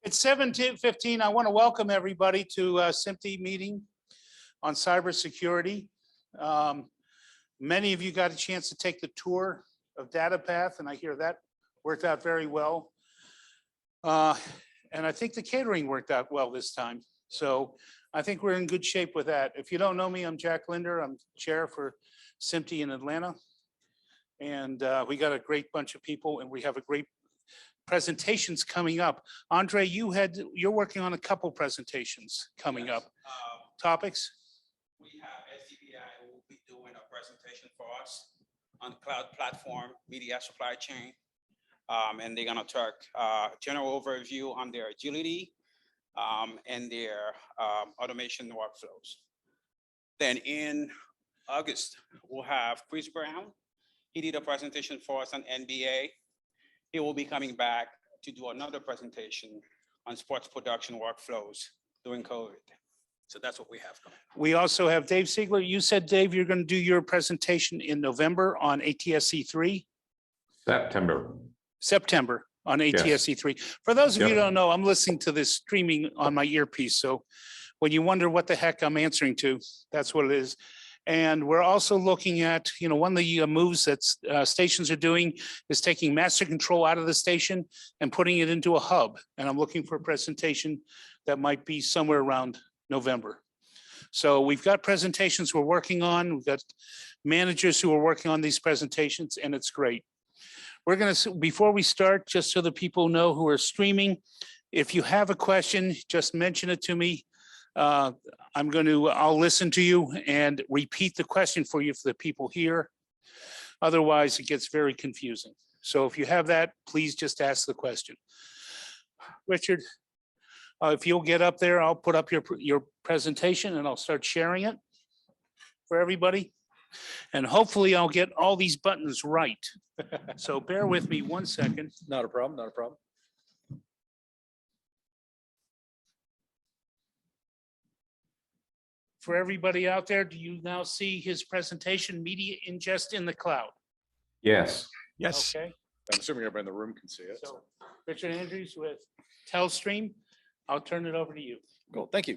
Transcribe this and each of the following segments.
It's 7:15. I want to welcome everybody to SMPTE meeting on cybersecurity. Many of you got a chance to take the tour of DataPath, and I hear that worked out very well. And I think the catering worked out well this time. So I think we're in good shape with that. If you don't know me, I'm Jack Linder. I'm chair for SMPTE in Atlanta. And we got a great bunch of people, and we have a great presentations coming up. Andre, you're working on a couple presentations coming up. Topics? We have SMPTE who will be doing a presentation for us on the cloud platform, media supply chain. And they're gonna talk general overview on their agility and their automation workflows. Then in August, we'll have Chris Brown. He did a presentation for us on NBA. He will be coming back to do another presentation on sports production workflows during COVID. So that's what we have coming. We also have Dave Siegler. You said, Dave, you're going to do your presentation in November on ATSC3? September on ATSC3. For those of you who don't know, I'm listening to this streaming on my earpiece. So when you wonder what the heck I'm answering to, that's what it is. And we're also looking at, one of the moves that stations are doing is taking master control out of the station and putting it into a hub. And I'm looking for a presentation that might be somewhere around November. So we've got presentations we're working on. We've got managers who are working on these presentations, and it's great. We're going to, before we start, just so the people know who are streaming, if you have a question, just mention it to me. I'll listen to you and repeat the question for you for the people here. Otherwise, it gets very confusing. So if you have that, please just ask the question. Richard, if you'll get up there, I'll put up your presentation and I'll start sharing it for everybody. And hopefully I'll get all these buttons right. So bear with me 1 second. Not a problem, not a problem. For everybody out there, do you now see his presentation, Media Ingest in the Cloud? Yes. Yes. Okay. I'm assuming everybody in the room can see it. So Richard Andrews with Telestream, I'll turn it over to you. Cool, thank you.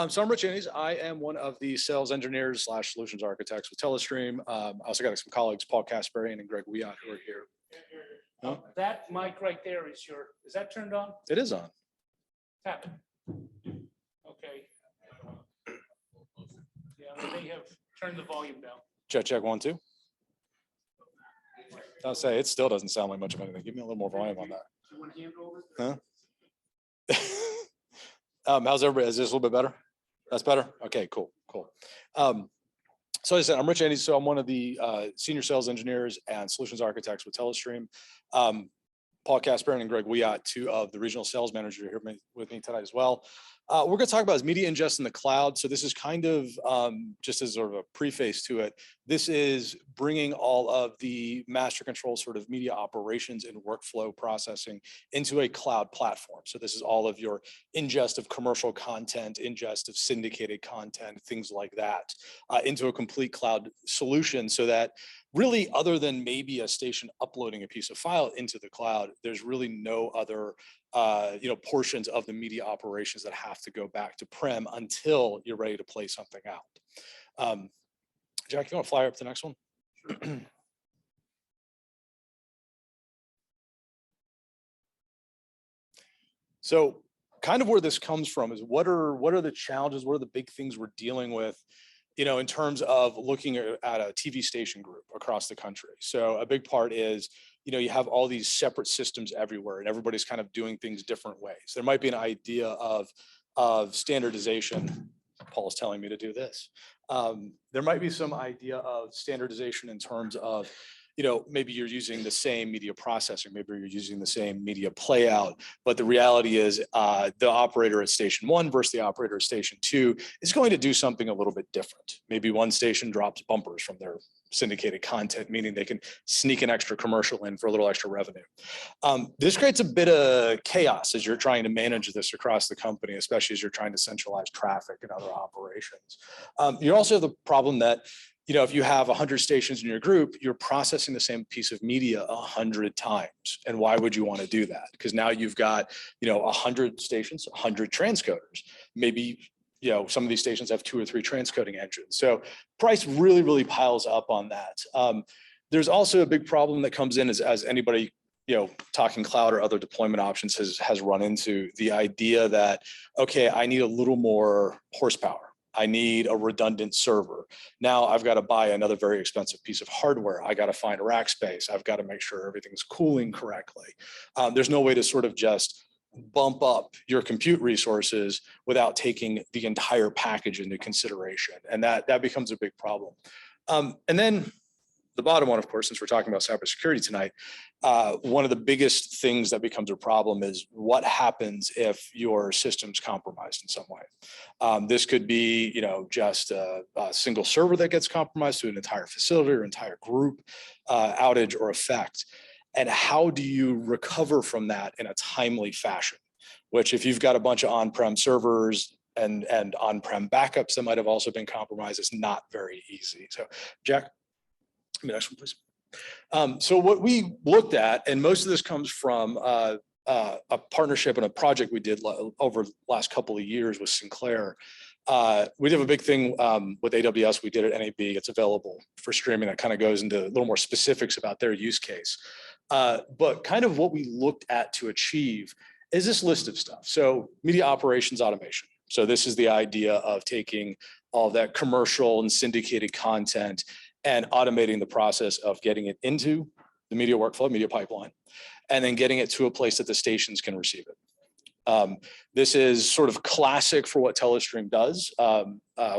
So I'm Rich Andrews. I am one of the sales engineers / solutions architects with Telestream. I also got some colleagues, Paul Kasparian and Greg Wiat, who are here. Huh? That mic right there is that turned on? It is on. Tap it. Okay. Yeah, they have turned the volume down. Check 1, 2. I'll say it still doesn't sound like much of anything. Give me a little more volume on that. Do you want to hand over? Huh? How's everybody? Is this a little bit better? That's better? Okay, cool. So as I said, I'm Rich Andy. So I'm one of the senior sales engineers and solutions architects with Telestream. Paul Kasparian and Greg Wiat, 2 of the regional sales managers, are here with me tonight as well. We're going to talk about is media ingest in the cloud. So this is kind of just as sort of a preface to it. This is bringing all of the master control sort of media operations and workflow processing into a cloud platform. So this is all of your ingest of commercial content, ingest of syndicated content, things like that, into a complete cloud solution so that really, other than maybe a station uploading a piece of file into the cloud, there's really no other portions of the media operations that have to go back to prem until you're ready to play something out. Jack, you want to fly up to the next one? Sure. So kind of where this comes from is what are the challenges, what are the big things we're dealing with, in terms of looking at a TV station group across the country. So a big part is, you have all these separate systems everywhere and everybody's kind of doing things different ways. There might be an idea of standardization. Paul's telling me to do this. There might be some idea of standardization in terms of, maybe you're using the same media processing, maybe you're using the same media playout, but the reality is the operator at station 1 versus the operator at station 2 is going to do something a little bit different. Maybe one station drops bumpers from their syndicated content, meaning they can sneak an extra commercial in for a little extra revenue. This creates a bit of chaos as you're trying to manage this across the company, especially as you're trying to centralize traffic and other operations. You also have the problem that if you have 100 stations in your group, you're processing the same piece of media 100 times. And why would you want to do that? Because now you've got, 100 stations, 100 transcoders. Maybe, some of these stations have 2 or 3 transcoding engines. So price really, really piles up on that. There's also a big problem that comes in as anybody, talking cloud or other deployment options has run into, the idea that, okay, I need a little more horsepower. I need a redundant server. Now I've got to buy another very expensive piece of hardware. I got to find rack space. I've got to make sure everything's cooling correctly. There's no way to sort of just bump up your compute resources without taking the entire package into consideration. And that becomes a big problem. And then the bottom one, of course, since we're talking about cybersecurity tonight, one of the biggest things that becomes a problem is what happens if your system's compromised in some way. This could be, just a single server that gets compromised to an entire facility or entire group outage or effect. And how do you recover from that in a timely fashion? Which, if you've got a bunch of on-prem servers and on-prem backups that might have also been compromised, is not very easy. So, Jack. Next one, please. So what we looked at, and most of this comes from a partnership and a project we did over the last couple of years with Sinclair. We did a big thing with AWS. We did it at NAB. It's available for streaming. That kind of goes into a little more specifics about their use case. But kind of what we looked at to achieve is this list of stuff. So media operations automation. So this is the idea of taking all that commercial and syndicated content and automating the process of getting it into the media workflow, media pipeline, and then getting it to a place that the stations can receive it. This is sort of classic for what Telestream does.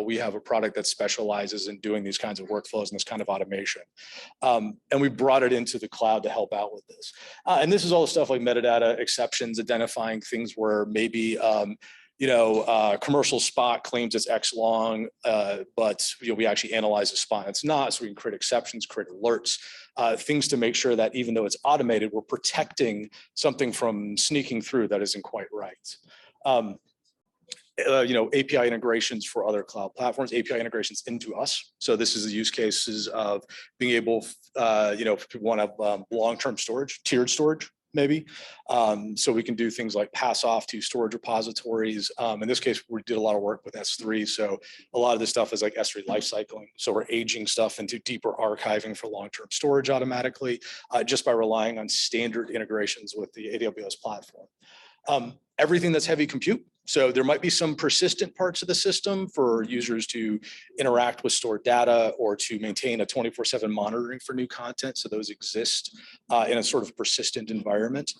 We have a product that specializes in doing these kinds of workflows and this kind of automation. And we brought it into the cloud to help out with this. And this is all the stuff like metadata exceptions, identifying things where maybe commercial spot claims it's X long, but we actually analyze the spot and it's not, so we can create exceptions, create alerts, things to make sure that even though it's automated, we're protecting something from sneaking through that isn't quite right. API integrations for other cloud platforms, API integrations into us. So this is the use cases of being able, if people want to have long-term storage, tiered storage, maybe. So we can do things like pass off to storage repositories. In this case, we did a lot of work with S3. So a lot of this stuff is like S3 lifecycling. So we're aging stuff into deeper archiving for long-term storage automatically, just by relying on standard integrations with the AWS platform. Everything that's heavy compute. So there might be some persistent parts of the system for users to interact with stored data or to maintain a 24/7 monitoring for new content. So those exist in a sort of persistent environment.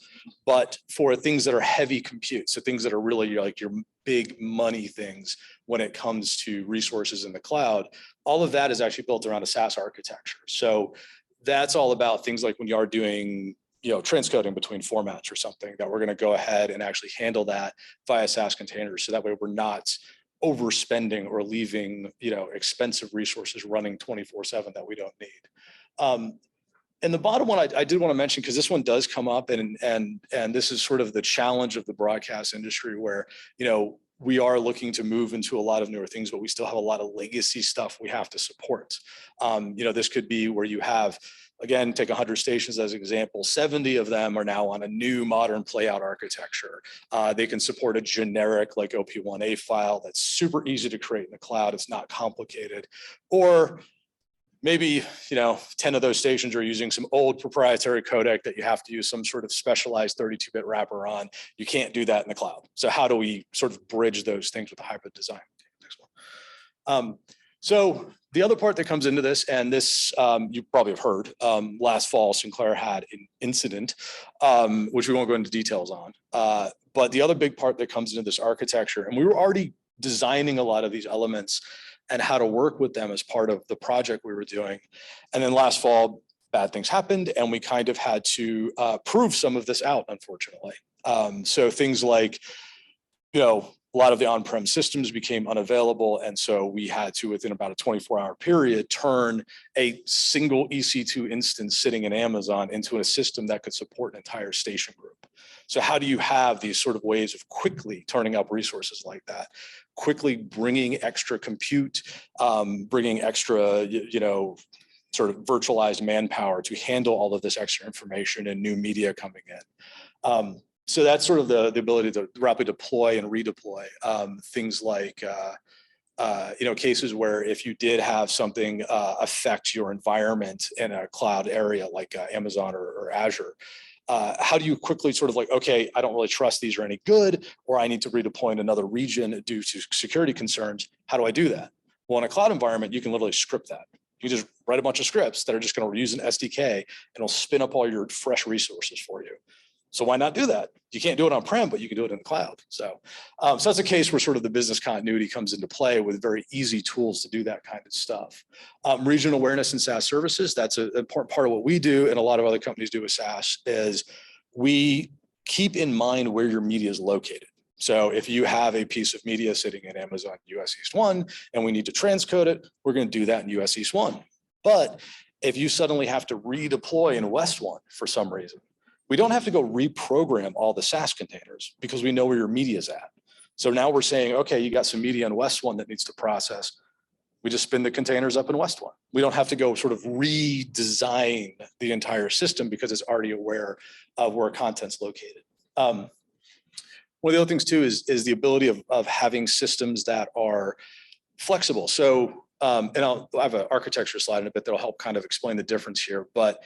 But for things that are heavy compute, so things that are really like your big money things when it comes to resources in the cloud, all of that is actually built around a SaaS architecture. So that's all about things like when you are doing transcoding between formats or something, that we're going to go ahead and actually handle that via SaaS containers. So that way we're not overspending or leaving, expensive resources running 24/7 that we don't need. And the bottom one I did want to mention, because this one does come up, and this is sort of the challenge of the broadcast industry where, we are looking to move into a lot of newer things, but we still have a lot of legacy stuff we have to support. This could be where you have, again, take 100 stations as an example, 70 of them are now on a new modern playout architecture. They can support a generic like OP1A file that's super easy to create in the cloud. It's not complicated. Or maybe 10 of those stations are using some old proprietary codec that you have to use some sort of specialized 32-bit wrapper on. You can't do that in the cloud. So how do we sort of bridge those things with a hybrid design? Next one. So the other part that comes into this, and this you probably have heard, last fall Sinclair had an incident, which we won't go into details on. But the other big part that comes into this architecture, and we were already designing a lot of these elements and how to work with them as part of the project we were doing. And then last fall, bad things happened, and we kind of had to prove some of this out, unfortunately. So things like, a lot of the on-prem systems became unavailable. And so we had to, within about a 24-hour period, turn a single EC2 instance sitting in Amazon into a system that could support an entire station group. So how do you have these sort of ways of quickly turning up resources like that, quickly bringing extra compute, bringing extra, sort of virtualized manpower to handle all of this extra information and new media coming in. So that's sort of the ability to rapidly deploy and redeploy things like, cases where if you did have something affect your environment in a cloud area like Amazon or Azure, how do you quickly sort of like, okay, I don't really trust these are any good, or I need to redeploy in another region due to security concerns. How do I do that? Well, in a cloud environment, you can literally script that. You just write a bunch of scripts that are just going to use an SDK and it'll spin up all your fresh resources for you. So why not do that? You can't do it on-prem, but you can do it in the cloud. So that's a case where sort of the business continuity comes into play with very easy tools to do that kind of stuff. Regional awareness and SaaS services, that's an important part of what we do, and a lot of other companies do with SaaS, is we keep in mind where your media is located. So if you have a piece of media sitting in Amazon US East 1 and we need to transcode it, we're going to do that in US East 1. But if you suddenly have to redeploy in West 1 for some reason, we don't have to go reprogram all the SaaS containers because we know where your media is at. So now we're saying, okay, you got some media in West 1 that needs to process. We just spin the containers up in West 1. We don't have to go sort of redesign the entire system because it's already aware of where content's located. One of the other things too is the ability of having systems that are flexible. So, and I have an architecture slide in a bit that'll help kind of explain the difference here. But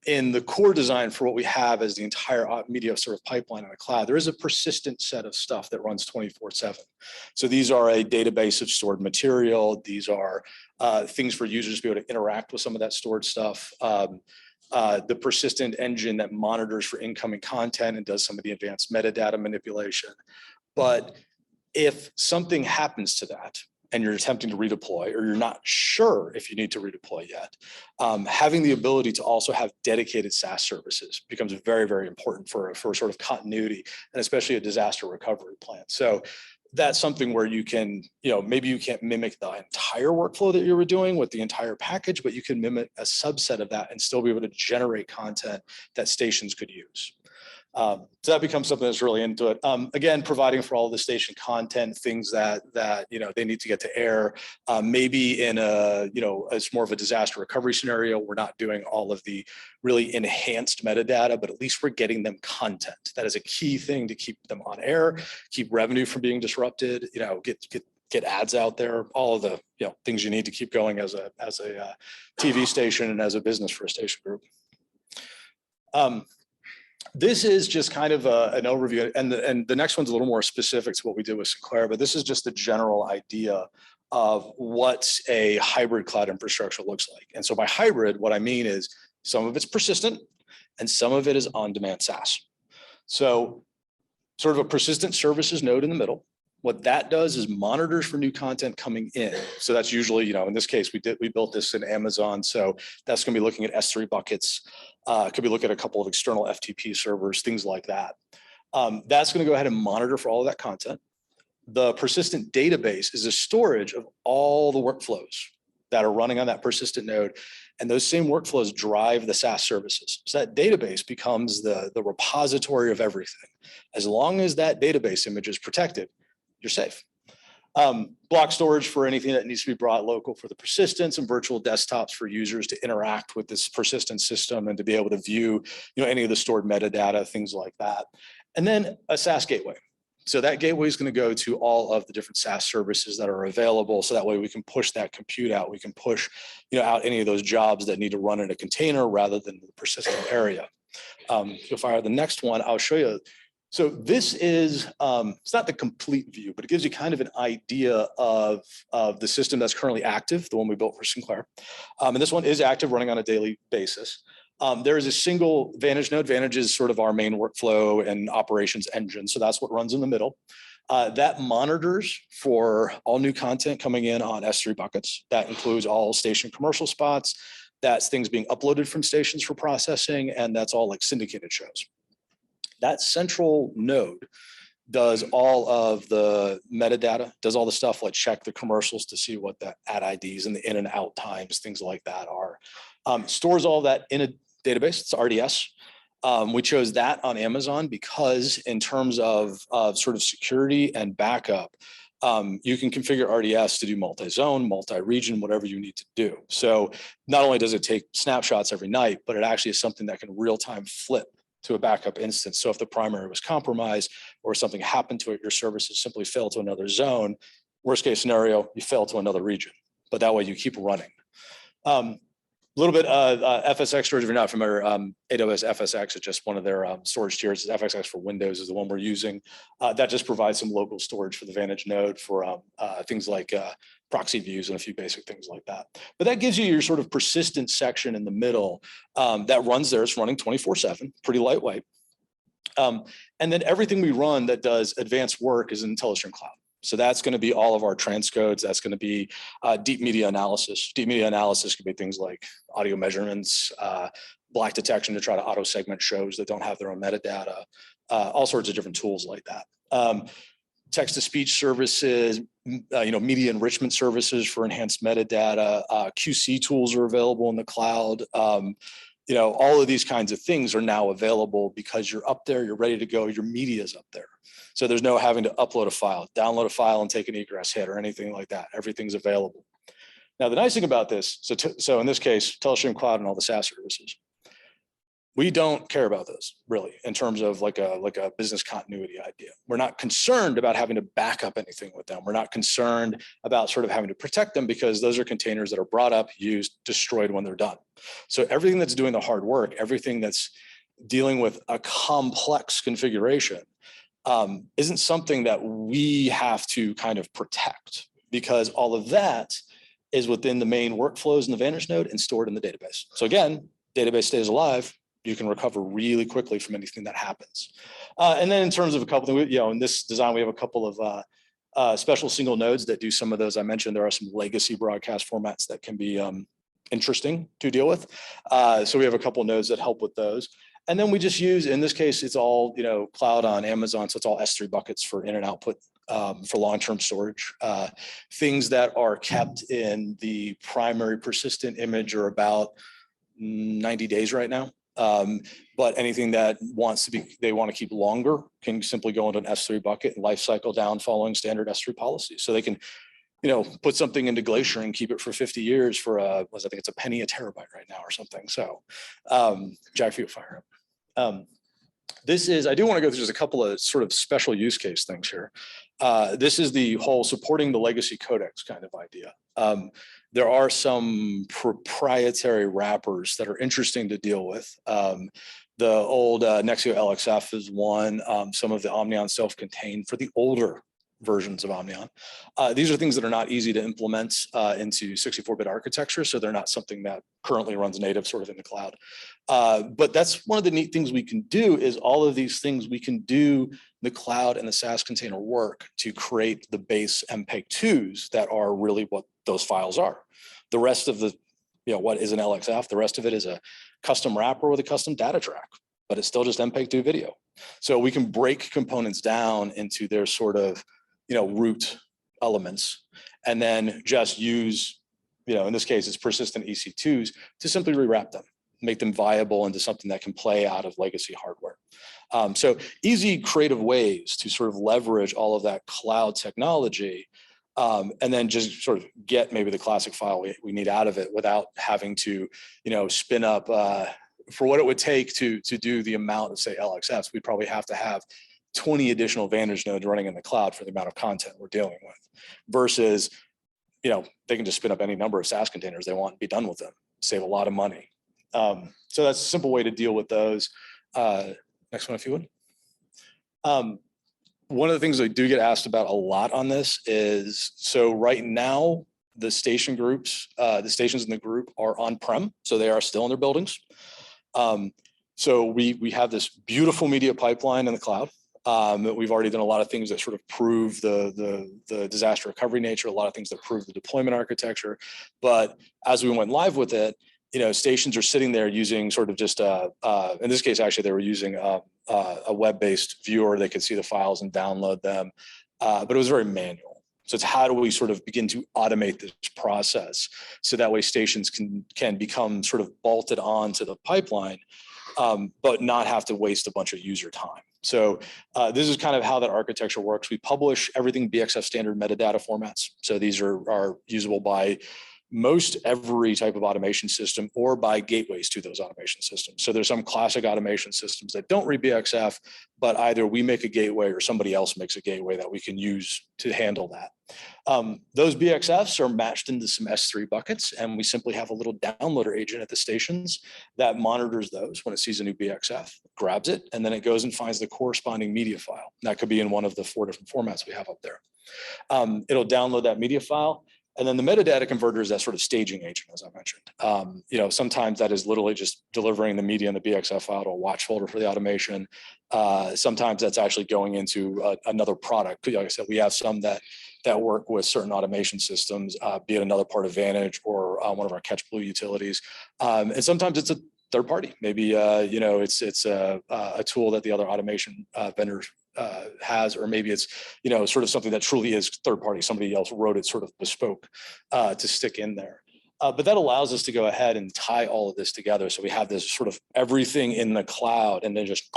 in the core design for what we have as the entire media sort of pipeline in the cloud, there is a persistent set of stuff that runs 24/7. So these are a database of stored material. These are things for users to be able to interact with some of that stored stuff. The persistent engine that monitors for incoming content and does some of the advanced metadata manipulation. But if something happens to that and you're attempting to redeploy, or you're not sure if you need to redeploy yet, having the ability to also have dedicated SaaS services becomes very, very important for sort of continuity and especially a disaster recovery plan. So that's something where you can, maybe you can't mimic the entire workflow that you were doing with the entire package, but you can mimic a subset of that and still be able to generate content that stations could use. So that becomes something that's really into it. Again, providing for all of the station content, things that they need to get to air. Maybe in it's more of a disaster recovery scenario. We're not doing all of the really enhanced metadata, but at least we're getting them content. That is a key thing to keep them on air, keep revenue from being disrupted. Get ads out there. All of the things you need to keep going as a TV station and as a business for a station group. This is just kind of an overview, and the next one's a little more specific to what we did with Sinclair, but this is just the general idea of what a hybrid cloud infrastructure looks like. And so by hybrid, what I mean is some of it's persistent and some of it is on-demand SaaS. So sort of a persistent services node in the middle. What that does is monitors for new content coming in. So that's usually, in this case, we built this in Amazon. So that's going to be looking at S3 buckets. Could be looking at a couple of external FTP servers, things like that. That's going to go ahead and monitor for all of that content. The persistent database is a storage of all the workflows that are running on that persistent node. And those same workflows drive the SaaS services. So that database becomes the repository of everything. As long as that database image is protected, you're safe. Block storage for anything that needs to be brought local for the persistence, and virtual desktops for users to interact with this persistent system and to be able to view any of the stored metadata, things like that. And then a SaaS gateway. So that gateway is going to go to all of the different SaaS services that are available. So that way we can push that compute out. We can push out any of those jobs that need to run in a container rather than the persistent area. If you fire the next one, I'll show you. So this is, it's not the complete view, but it gives you kind of an idea of the system that's currently active, the one we built for Sinclair. And this one is active, running on a daily basis. There is a single Vantage node. Vantage is sort of our main workflow and operations engine. So that's what runs in the middle. That monitors for all new content coming in on S3 buckets. That includes all station commercial spots. That's things being uploaded from stations for processing. And that's all like syndicated shows. That central node does all of the metadata, does all the stuff like check the commercials to see what the ad IDs and the in and out times, things like that are. Stores all that in a database, it's RDS. We chose that on Amazon because in terms of sort of security and backup, you can configure RDS to do multi-zone, multi-region, whatever you need to do. So not only does it take snapshots every night, but it actually is something that can real-time flip to a backup instance. So if the primary was compromised or something happened to it, your services simply fail to another zone. Worst case scenario, you fail to another region, but that way you keep running. A little bit FSX storage, if you're not familiar, AWS FSX is just one of their storage tiers. FSX for Windows is the one we're using. That just provides some local storage for the Vantage node for things like proxy views and a few basic things like that. But that gives you your sort of persistent section in the middle that runs there. It's running 24/7, pretty lightweight. And then everything we run that does advanced work is in IntelliStream Cloud. So that's going to be all of our transcodes. That's going to be deep media analysis. Deep media analysis could be things like audio measurements, black detection to try to auto segment shows that don't have their own metadata, all sorts of different tools like that. Text to speech services, media enrichment services for enhanced metadata, QC tools are available in the cloud. All of these kinds of things are now available because you're up there, you're ready to go, your media is up there. So there's no having to upload a file, download a file and take an egress hit or anything like that. Everything's available. Now, the nice thing about this, so in this case, IntelliStream Cloud and all the SaaS services, we don't care about those really in terms of like a business continuity idea. We're not concerned about having to back up anything with them. We're not concerned about sort of having to protect them because those are containers that are brought up, used, destroyed when they're done. So everything that's doing the hard work, everything that's dealing with a complex configuration isn't something that we have to kind of protect because all of that is within the main workflows in the Vantage node and stored in the database. So again, database stays alive. You can recover really quickly from anything that happens. And then in terms of a couple of, in this design, we have a couple of special single nodes that do some of those. I mentioned there are some legacy broadcast formats that can be interesting to deal with. So we have a couple of nodes that help with those. And then we just use, in this case, it's all cloud on Amazon. So it's all S3 buckets for in and output for long-term storage. Things that are kept in the primary persistent image are about 90 days right now. But anything that they want to keep longer can simply go into an S3 bucket and life cycle down following standard S3 policies. So they can, put something into Glacier and keep it for 50 years for I think it's a penny a terabyte right now or something. So Jack, if fire up. This is, I do want to go through just a couple of sort of special use case things here. This is the whole supporting the legacy codecs kind of idea. There are some proprietary wrappers that are interesting to deal with. The old Nexio LXF is one. Some of the Omnion self-contained for the older versions of Omnion. These are things that are not easy to implement into 64-bit architecture, so they're not something that currently runs native sort of in the cloud. But that's one of the neat things we can do is all of these things we can do the cloud and the SaaS container work to create the base MPEG-2s that are really what those files are. The rest of the, what is an LXF, the rest of it is a custom wrapper with a custom data track, but it's still just MPEG-2 video. So we can break components down into their sort of, root elements, and then just use, in this case, it's persistent EC2s to simply rewrap them, make them viable into something that can play out of legacy hardware. So easy, creative ways to sort of leverage all of that cloud technology, and then just sort of get maybe the classic file we need out of it without having to, spin up for what it would take to do the amount of, say, LXFs. We'd probably have to have 20 additional Vantage nodes running in the cloud for the amount of content we're dealing with versus, they can just spin up any number of SaaS containers they want and be done with them, save a lot of money. So that's a simple way to deal with those. Next one, if you would. One of the things I do get asked about a lot on this is, so right now, the station groups, the stations in the group are on-prem, so they are still in their buildings. So we have this beautiful media pipeline in the cloud. We've already done a lot of things that sort of prove the disaster recovery nature, a lot of things that prove the deployment architecture. But as we went live with it, stations are sitting there using sort of just, in this case, actually, they were using a web-based viewer. They could see the files and download them, but it was very manual. So it's how do we sort of begin to automate this process so that way stations can become sort of bolted onto the pipeline but not have to waste a bunch of user time. So this is kind of how that architecture works. We publish everything BXF standard metadata formats. So these are usable by most every type of automation system or by gateways to those automation systems. So there's some classic automation systems that don't read BXF, but either we make a gateway or somebody else makes a gateway that we can use to handle that. Those BXFs are matched into some S3 buckets, and we simply have a little downloader agent at the stations that monitors those when it sees a new BXF, grabs it, and then it goes and finds the corresponding media file. That could be in one of the 4 different formats we have up there. It'll download that media file. And then the metadata converter is that sort of staging agent, as I mentioned. Sometimes that is literally just delivering the media and the BXF file to a watch folder for the automation. Sometimes that's actually going into another product. Like I said, we have some that work with certain automation systems, be it another part of Vantage or one of our Catch Blue utilities. And sometimes it's a third party. Maybe it's a tool that the other automation vendors has, or maybe it's sort of something that truly is third party. Somebody else wrote it sort of bespoke to stick in there. But that allows us to go ahead and tie all of this together. So we have this sort of everything in the cloud, and then just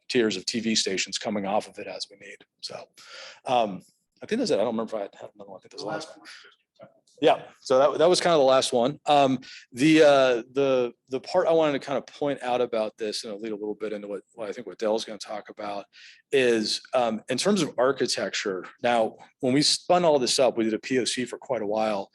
tiers of TV stations coming off of it as we need. So I think that's it. I don't remember if I had another one. I think that's the last one. Yeah, so that was kind of the last one. The part I wanted to kind of point out about this, and I'll lead a little bit into what I think what Dell's going to talk about, is in terms of architecture. Now, when we spun all this up, we did a POC for quite a while,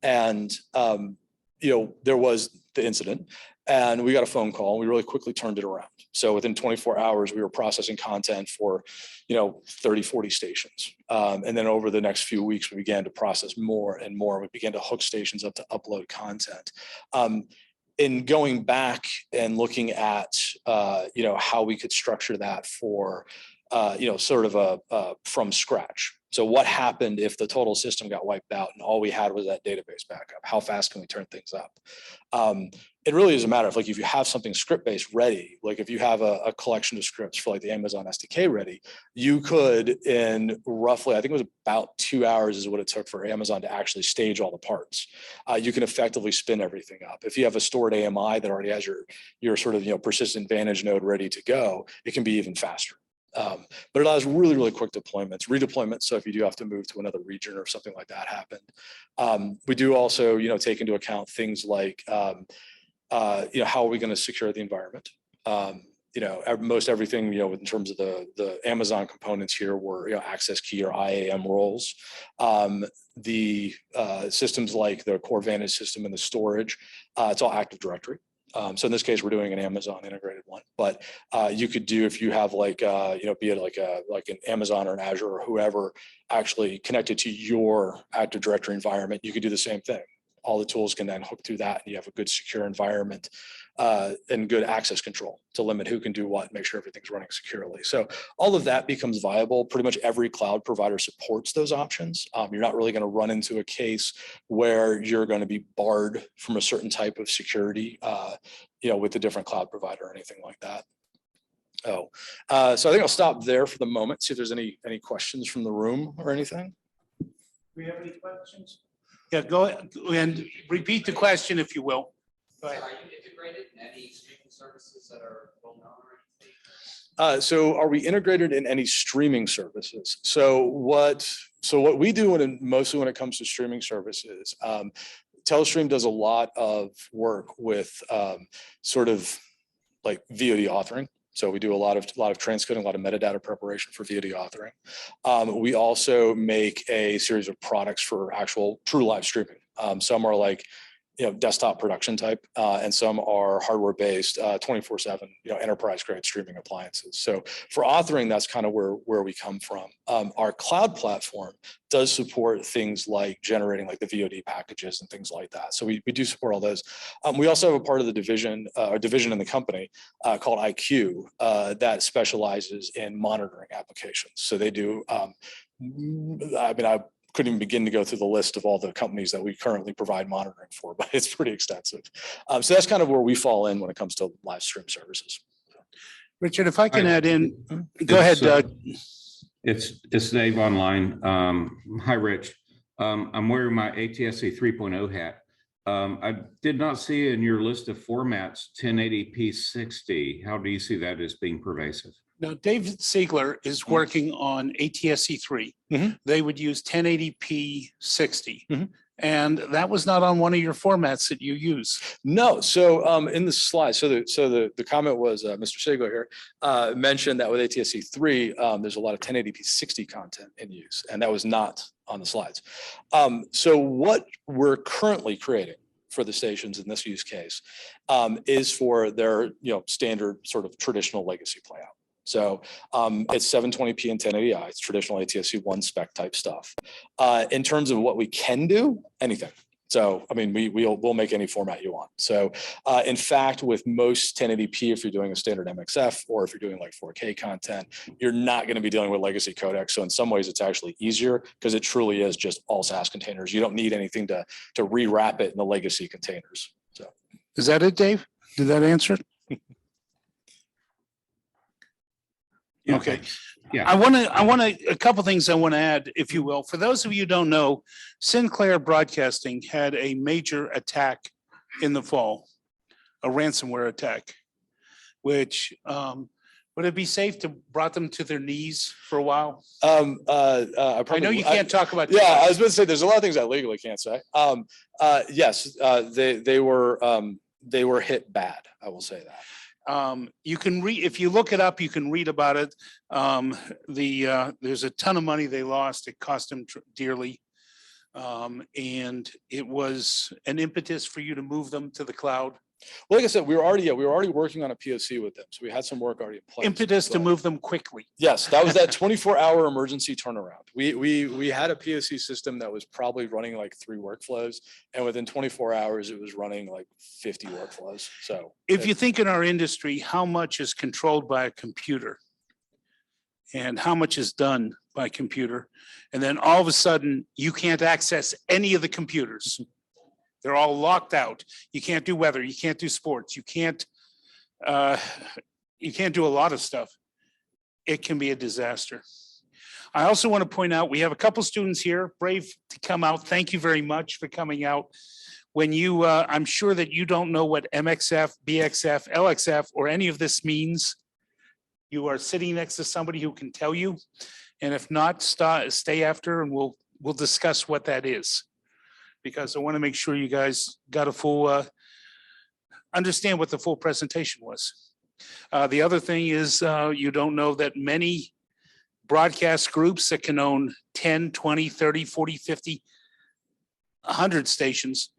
and there was the incident, and we got a phone call, and we really quickly turned it around. So within 24 hours, we were processing content for 30, 40 stations. And then over the next few weeks, we began to process more and more. We began to hook stations up to upload content. In going back and looking at how we could structure that for sort of a from scratch. So what happened if the total system got wiped out and all we had was that database backup? How fast can we turn things up? It really is a matter of if you have something script-based ready, like if you have a collection of scripts for like the Amazon SDK ready, you could in roughly, I think it was about 2 hours is what it took for Amazon to actually stage all the parts. You can effectively spin everything up. If you have a stored AMI that already has your sort of persistent Vantage node ready to go, it can be even faster. But it allows really, really quick deployments, redeployments. So if you do have to move to another region or something like that happened, we do also, take into account things like, how are we going to secure the environment? Most everything, in terms of the Amazon components here were, access key or IAM roles. The systems like the core Vantage system and the storage, it's all Active Directory. So in this case, we're doing an Amazon integrated one, but you could do, if you have be it like an Amazon or an Azure or whoever actually connected to your Active Directory environment, you could do the same thing. All the tools can then hook through that, and you have a good secure environment and good access control to limit who can do what, make sure everything's running securely. So all of that becomes viable. Pretty much every cloud provider supports those options. You're not really going to run into a case where you're going to be barred from a certain type of security, with a different cloud provider or anything like that. So I think I'll stop there for the moment. See if there's any questions from the room or anything. Do we have any questions? Yeah, go ahead and repeat the question if you will. Go ahead. Are you integrated in any streaming services that are well known or anything? So are we integrated in any streaming services? So what we do mostly when it comes to streaming services, Telestream does a lot of work with sort of like VOD authoring. So we do a lot of transcoding, a lot of metadata preparation for VOD authoring. We also make a series of products for actual true live streaming. Some are like desktop production type, and some are hardware-based, 24/7, enterprise-grade streaming appliances. So for authoring, that's kind of where we come from. Our cloud platform does support things like generating like the VOD packages and things like that. So we do support all those. We also have a part of the division in the company called IQ that specializes in monitoring applications. So they do. I couldn't even begin to go through the list of all the companies that we currently provide monitoring for, but it's pretty extensive. So that's kind of where we fall in when it comes to live stream services. Richard, if I can add in, go ahead, Doug. It's Dave online. Hi, Rich. I'm wearing my ATSC 3.0 hat. I did not see in your list of formats 1080p 60. How do you see that as being pervasive? Now, David Siegler is working on ATSC 3. Mhm. They would use 1080p 60. Mhm. And that was not on one of your formats that you use. No, so in the slide, so the comment was Mr. Sigler here mentioned that with ATSC 3, there's a lot of 1080p 60 content in use, and that was not on the slides. So what we're currently creating for the stations in this use case is for their standard sort of traditional legacy playout. So it's 720p and 1080i. It's traditional ATSC1 spec type stuff. In terms of what we can do, anything. So, I mean, we'll make any format you want. So, in fact, with most 1080p, if you're doing a standard MXF or if you're doing like 4K content, you're not going to be dealing with legacy codecs. So in some ways, it's actually easier because it truly is just all SaaS containers. You don't need anything to rewrap it in the legacy containers. So, Is that it, Dave? Did that answer it? Yeah, Okay. thanks. Yeah. I want to, a couple things I want to add, if you will. For those of you who don't know, Sinclair Broadcasting had a major attack in the fall, a ransomware attack, which would it be safe to brought them to their knees for a while? I know you can't talk about. Yeah, I was going to say there's a lot of things I legally can't say. Yes, they were hit bad. I will say that. You can read, if you look it up, you can read about it. There's a ton of money they lost. It cost them dearly. And it was an impetus for you to move them to the cloud. Well, like I said, we were already working on a POC with them. So we had some work already in place. Impetus to move them quickly. Yes, that was that 24-hour emergency turnaround. We had a POC system that was probably running like 3 workflows, and within 24 hours, it was running like 50 workflows. So if you think in our industry, how much is controlled by a computer and how much is done by computer, and then all of a sudden you can't access any of the computers. They're all locked out. You can't do weather. You can't do sports. You can't do a lot of stuff. It can be a disaster. I also want to point out, we have a couple students here, brave to come out. Thank you very much for coming out. When you, I'm sure that you don't know what MXF, BXF, LXF, or any of this means. You are sitting next to somebody who can tell you. And if not, stay after and we'll discuss what that is. Because I want to make sure you guys got a full, understand what the full presentation was. The other thing is you don't know that many broadcast groups that can own 10, 20, 30, 40, 50, 100 stations,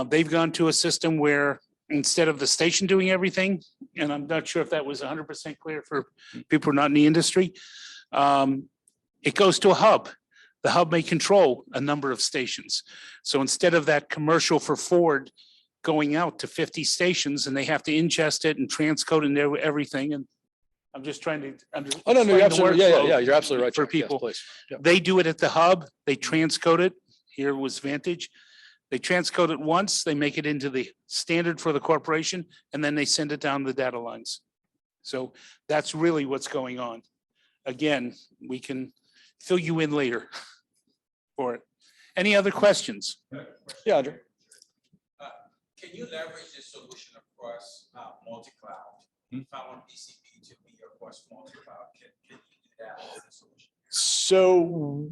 they've gone to a system where instead of the station doing everything, and I'm not sure if that was 100% clear for people who are not in the industry, it goes to a hub. The hub may control a number of stations. So instead of that commercial for Ford going out to 50 stations and they have to ingest it and transcode and everything. And I'm just trying to understand. Oh, no, you're absolutely, yeah, you're absolutely right. For Chuck. Yes, people. please. Yep. They do it at the hub, they transcode it. Here was Vantage. They transcode it once, they make it into the standard for the corporation, and then they send it down the data lines. So that's really what's going on. Again, we can fill you in later for it. Any other questions? Yeah, Andrew. Can you leverage this solution across multi-cloud? If I want BCP to be across multi-cloud, can you do that as a solution? So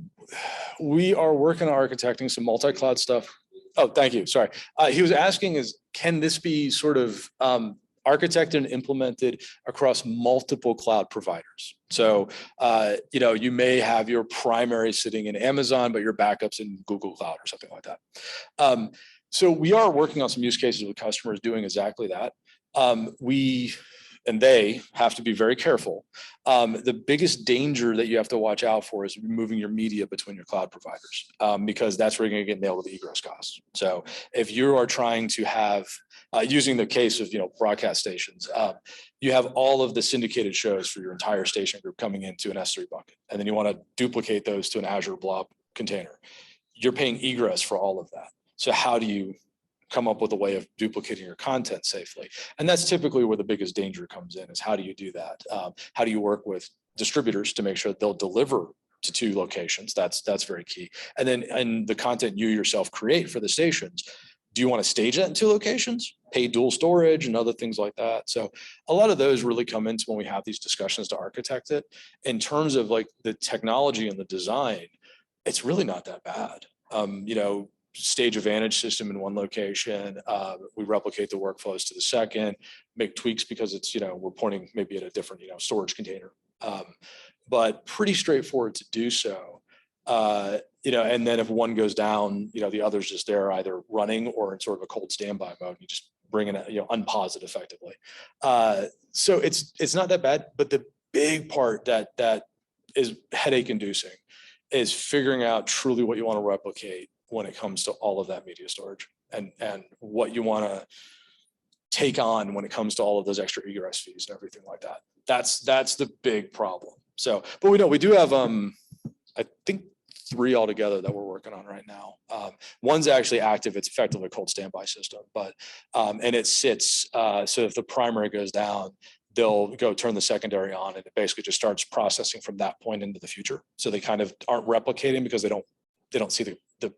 we are working on architecting some multi-cloud stuff. Oh, thank you. Sorry. He was asking can this be sort of architected and implemented across multiple cloud providers? So, you may have your primary sitting in Amazon, but your backups in Google Cloud or something like that. So we are working on some use cases with customers doing exactly that. And they have to be very careful. The biggest danger that you have to watch out for is moving your media between your cloud providers, because that's where you're going to get nailed with egress costs. So if you are trying to have, using the case of broadcast stations, you have all of the syndicated shows for your entire station group coming into an S3 bucket, and then you want to duplicate those to an Azure Blob container. You're paying egress for all of that. So how do you come up with a way of duplicating your content safely? And that's typically where the biggest danger comes in, is how do you do that? How do you work with distributors to make sure they'll deliver to 2 locations? That's very key. And then the content you yourself create for the stations, do you want to stage that in 2 locations, pay dual storage and other things like that? So a lot of those really come into when we have these discussions to architect it. In terms of like the technology and the design, it's really not that bad. You know, stage a vantage system in 1 location, we replicate the workflows to the second, make tweaks because it's, you know, we're pointing maybe at a different, you know, storage container. But pretty straightforward to do so. You know, and then if one goes down, you know, the other's just there either running or in sort of a cold standby mode. You just bring it, you know, unpause it effectively. So it's not that bad, but the big part that is headache inducing is figuring out truly what you want to replicate when it comes to all of that media storage and what you want to take on when it comes to all of those extra egress fees and everything like that. That's the big problem. So, but we do have, I think 3 altogether that we're working on right now. One's actually active. It's effectively a cold standby system, but, and it sits, so if the primary goes down, they'll go turn the secondary on and it basically just starts processing from that point into the future. So they kind of aren't replicating because they don't see the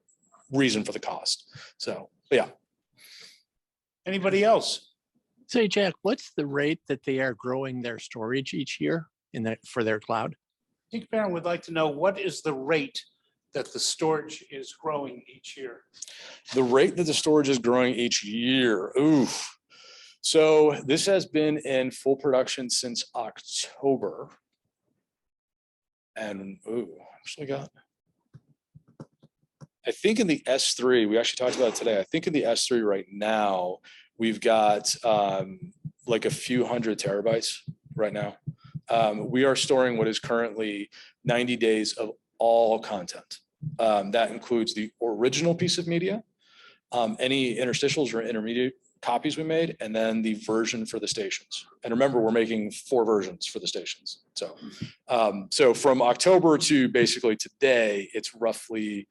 reason for the cost. So, but yeah. Anybody else? Say, Jack, what's the rate that they are growing their storage each year for their cloud? I think Baron would like to know what is the rate that the storage is growing each year? The rate that the storage is growing each year. Oof. So this has been in full production since October. And actually got, I think in the S3, we actually talked about it today. I think in the S3 right now, we've got like a few hundred terabytes right now. We are storing what is currently 90 days of all content. That includes the original piece of media, any interstitials or intermediate copies we made, and then the version for the stations. And remember, we're making 4 versions for the stations. So, so from October to basically today, it's gonna be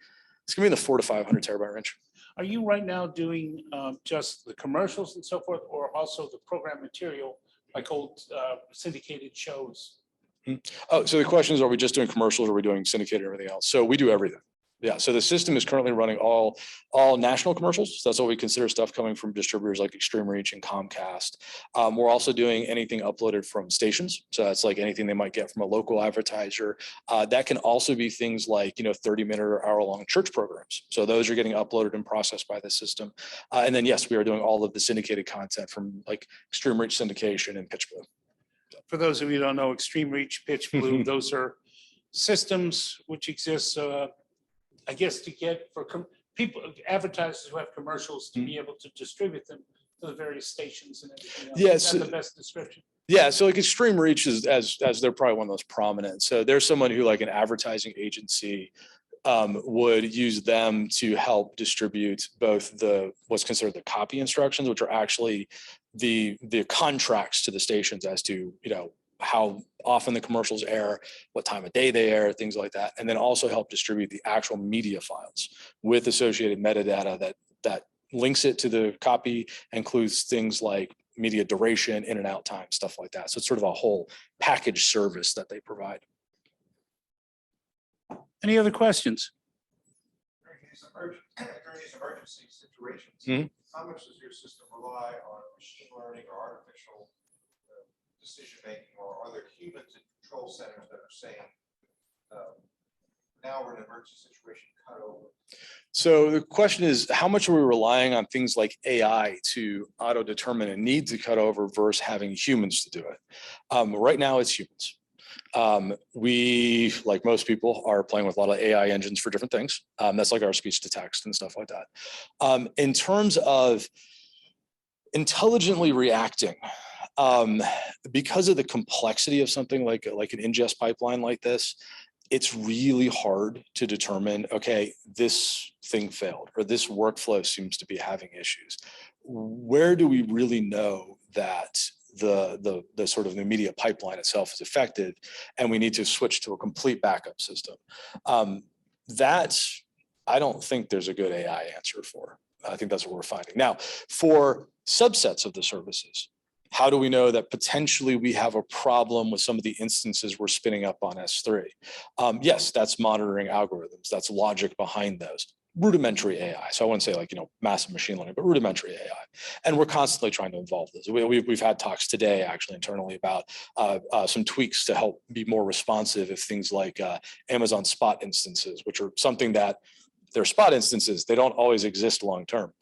in the 400 to 500 terabyte range. Are you right now doing just the commercials and so forth, or also the program material, like old syndicated shows? Oh, so the question is, are we just doing commercials or are we doing syndicated or everything else? So we do everything. Yeah, so the system is currently running all national commercials. So that's what we consider stuff coming from distributors like Extreme Reach and Comcast. We're also doing anything uploaded from stations. So that's like anything they might get from a local advertiser. That can also be things like, 30-minute or hour-long church programs. So those are getting uploaded and processed by the system. And then, yes, we are doing all of the syndicated content from like Extreme Reach syndication and Pitch Blue. For those of you who don't know, Extreme Reach, Pitch Blue, those are systems which exist, I guess, to get for people, advertisers who have commercials to be able to distribute them to the various stations and everything else. Yes. Is that the best description? Yeah, so like Extreme Reach is as they're probably one of the most prominent. So there's someone who like an advertising agency would use them to help distribute both what's considered the copy instructions, which are actually the contracts to the stations as to, how often the commercials air, what time of day they air, things like that. And then also help distribute the actual media files with associated metadata that links it to the copy, includes things like media duration, in and out time, stuff like that. So it's sort of a whole package service that they provide. Any other questions? During these emergency situations, how much does your system rely on machine learning or artificial decision making, or are there humans in control centers that are saying, now we're in an emergency situation, cut over? So the question is, how much are we relying on things like AI to auto-determine a need to cut over versus having humans to do it? Right now, it's humans. We, like most people, are playing with a lot of AI engines for different things. That's like our speech to text and stuff like that. In terms of intelligently reacting, because of the complexity of something like an ingest pipeline like this, it's really hard to determine, okay, this thing failed or this workflow seems to be having issues. Where do we really know that the sort of the media pipeline itself is affected and we need to switch to a complete backup system? That I don't think there's a good AI answer for. I think that's what we're finding. Now, for subsets of the services, how do we know that potentially we have a problem with some of the instances we're spinning up on S3? Yes, that's monitoring algorithms. That's logic behind those. rudimentary AI. So I wouldn't say like, massive machine learning, but rudimentary AI. And we're constantly trying to involve this. We've had talks today actually internally about some tweaks to help be more responsive if things like Amazon Spot instances, which are something that they're spot instances, they don't always exist long term.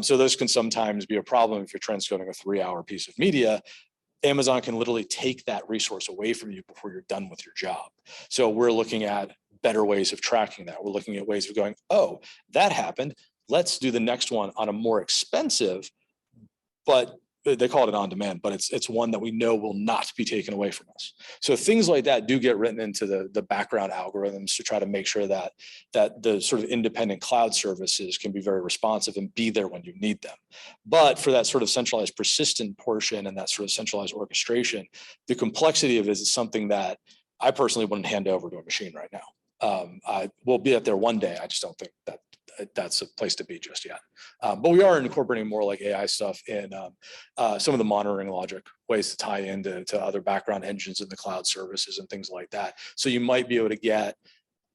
So those can sometimes be a problem if you're transcoding a 3-hour piece of media. Amazon can literally take that resource away from you before you're done with your job. So we're looking at better ways of tracking that. We're looking at ways of going, oh, that happened. Let's do the next one on a more expensive, but they call it an on-demand, but it's one that we know will not be taken away from us. So things like that do get written into the background algorithms to try to make sure that the sort of independent cloud services can be very responsive and be there when you need them. But for that sort of centralized persistent portion and that sort of centralized orchestration, the complexity of it is something that I personally wouldn't hand over to a machine right now. I will be up there one day. I just don't think that that's a place to be just yet. But we are incorporating more like AI stuff in some of the monitoring logic, ways to tie into other background engines in the cloud services and things like that. So you might be able to get,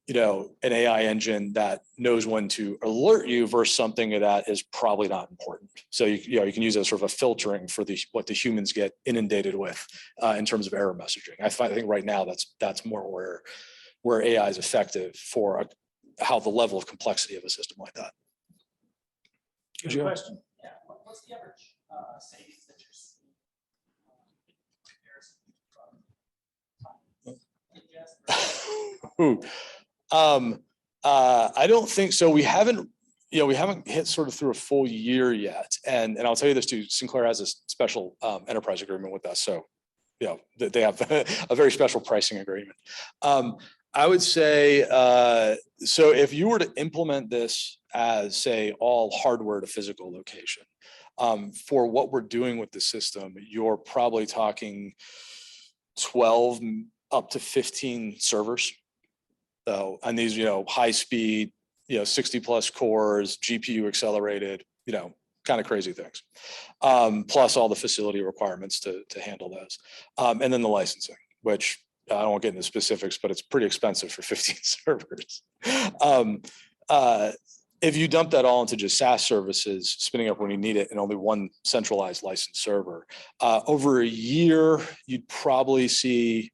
an AI engine that knows when to alert you versus something that is probably not important. So you can use it as sort of a filtering for what the humans get inundated with in terms of error messaging. I think right now that's more where AI is effective for how the level of complexity of a system like that. Good question. Yeah, what's the average savings that you're seeing in comparison I don't think so. We haven't hit sort of through a full year yet. And I'll tell you this too, Sinclair has a special enterprise agreement with us. So, they have a very special pricing agreement. I would say, so if you were to implement this as, say, all hardware to physical location, for what we're doing with the system, you're probably talking 12 up to 15 servers. So, and these, high speed, 60 plus cores, GPU accelerated, kind of crazy things, plus all the facility requirements to handle those. And then the licensing, which I don't want to get into specifics, but it's pretty expensive for 15 servers. If you dump that all into just SaaS services, spinning up when you need it, and only one centralized licensed server, over a year, you'd probably see,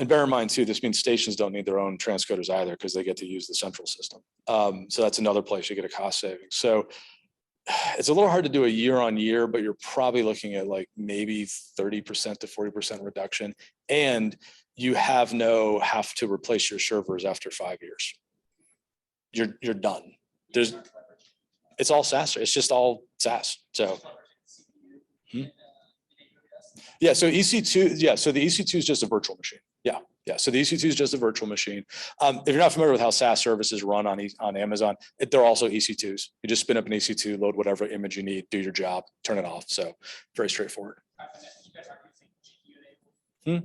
and bear in mind too, this means stations don't need their own transcoders either because they get to use the central system. So that's another place you get a cost savings. So it's a little hard to do a year on year, but you're probably looking at like maybe 30% to 40% reduction. And you have to replace your servers after 5 years. You're done. It's all SaaS. It's just all SaaS. So. Yeah. So EC2. Yeah. So the EC2 is just a virtual machine. Yeah. Yeah. So the EC2 is just a virtual machine. If you're not familiar with how SaaS services run on Amazon, they're also EC2s. You just spin up an EC2, load whatever image you need, do your job, turn it off. So very straightforward. We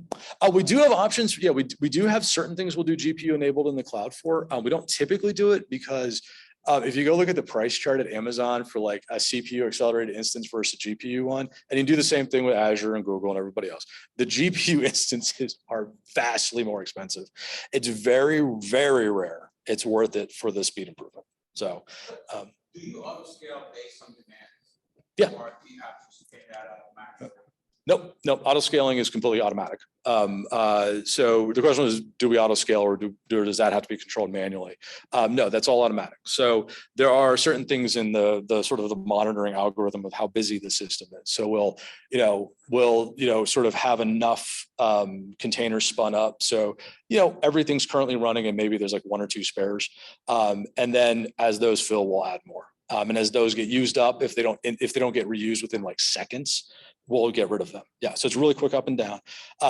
do have options. Yeah, we do have certain things we'll do GPU enabled in the cloud for. We don't typically do it because if you go look at the price chart at Amazon for like a CPU accelerated instance versus a GPU one, and you do the same thing with Azure and Google and everybody else, the GPU instances are vastly more expensive. It's very, very rare. It's worth it for the speed improvement. So, do you auto scale based on demand? Yeah. Or do you have to scale that automatically? Nope. Auto scaling is completely automatic. So the question is, do we auto scale or does that have to be controlled manually? No, that's all automatic. So there are certain things in the sort of the monitoring algorithm of how busy the system is. So we'll sort of have enough containers spun up. So, everything's currently running and maybe there's like 1 or 2 spares. And then as those fill, we'll add more. And as those get used up, if they don't get reused within like seconds, we'll get rid of them. Yeah, so it's really quick up and down.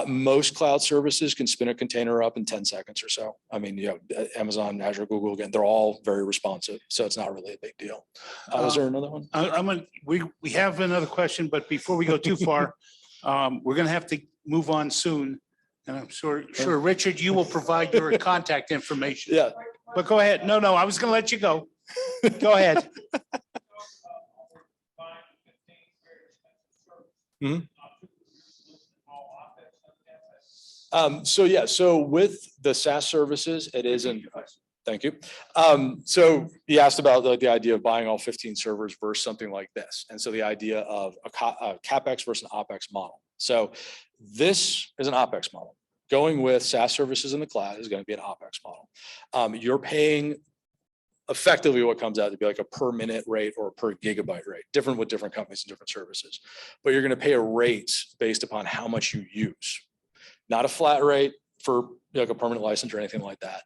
Most cloud services can spin a container up in 10 seconds or so. I mean, Amazon, Azure, Google, again, they're all very responsive. So it's not really a big deal. Is there another one? We have another question, but before we go too far, we're going to have to move on soon. And I'm sure, Richard, you will provide your contact information. Yeah. But go ahead. No, I was going to let you go. Go ahead. So with the SaaS services, it isn't. Thank you. So you asked about the idea of buying all 15 servers versus something like this. And so the idea of a CapEx versus an OpEx model. So this is an OpEx model. Going with SaaS services in the cloud is going to be an OpEx model. You're paying effectively what comes out to be like a per minute rate or a per gigabyte rate, different with different companies and different services. But you're going to pay a rate based upon how much you use, not a flat rate for like a permanent license or anything like that.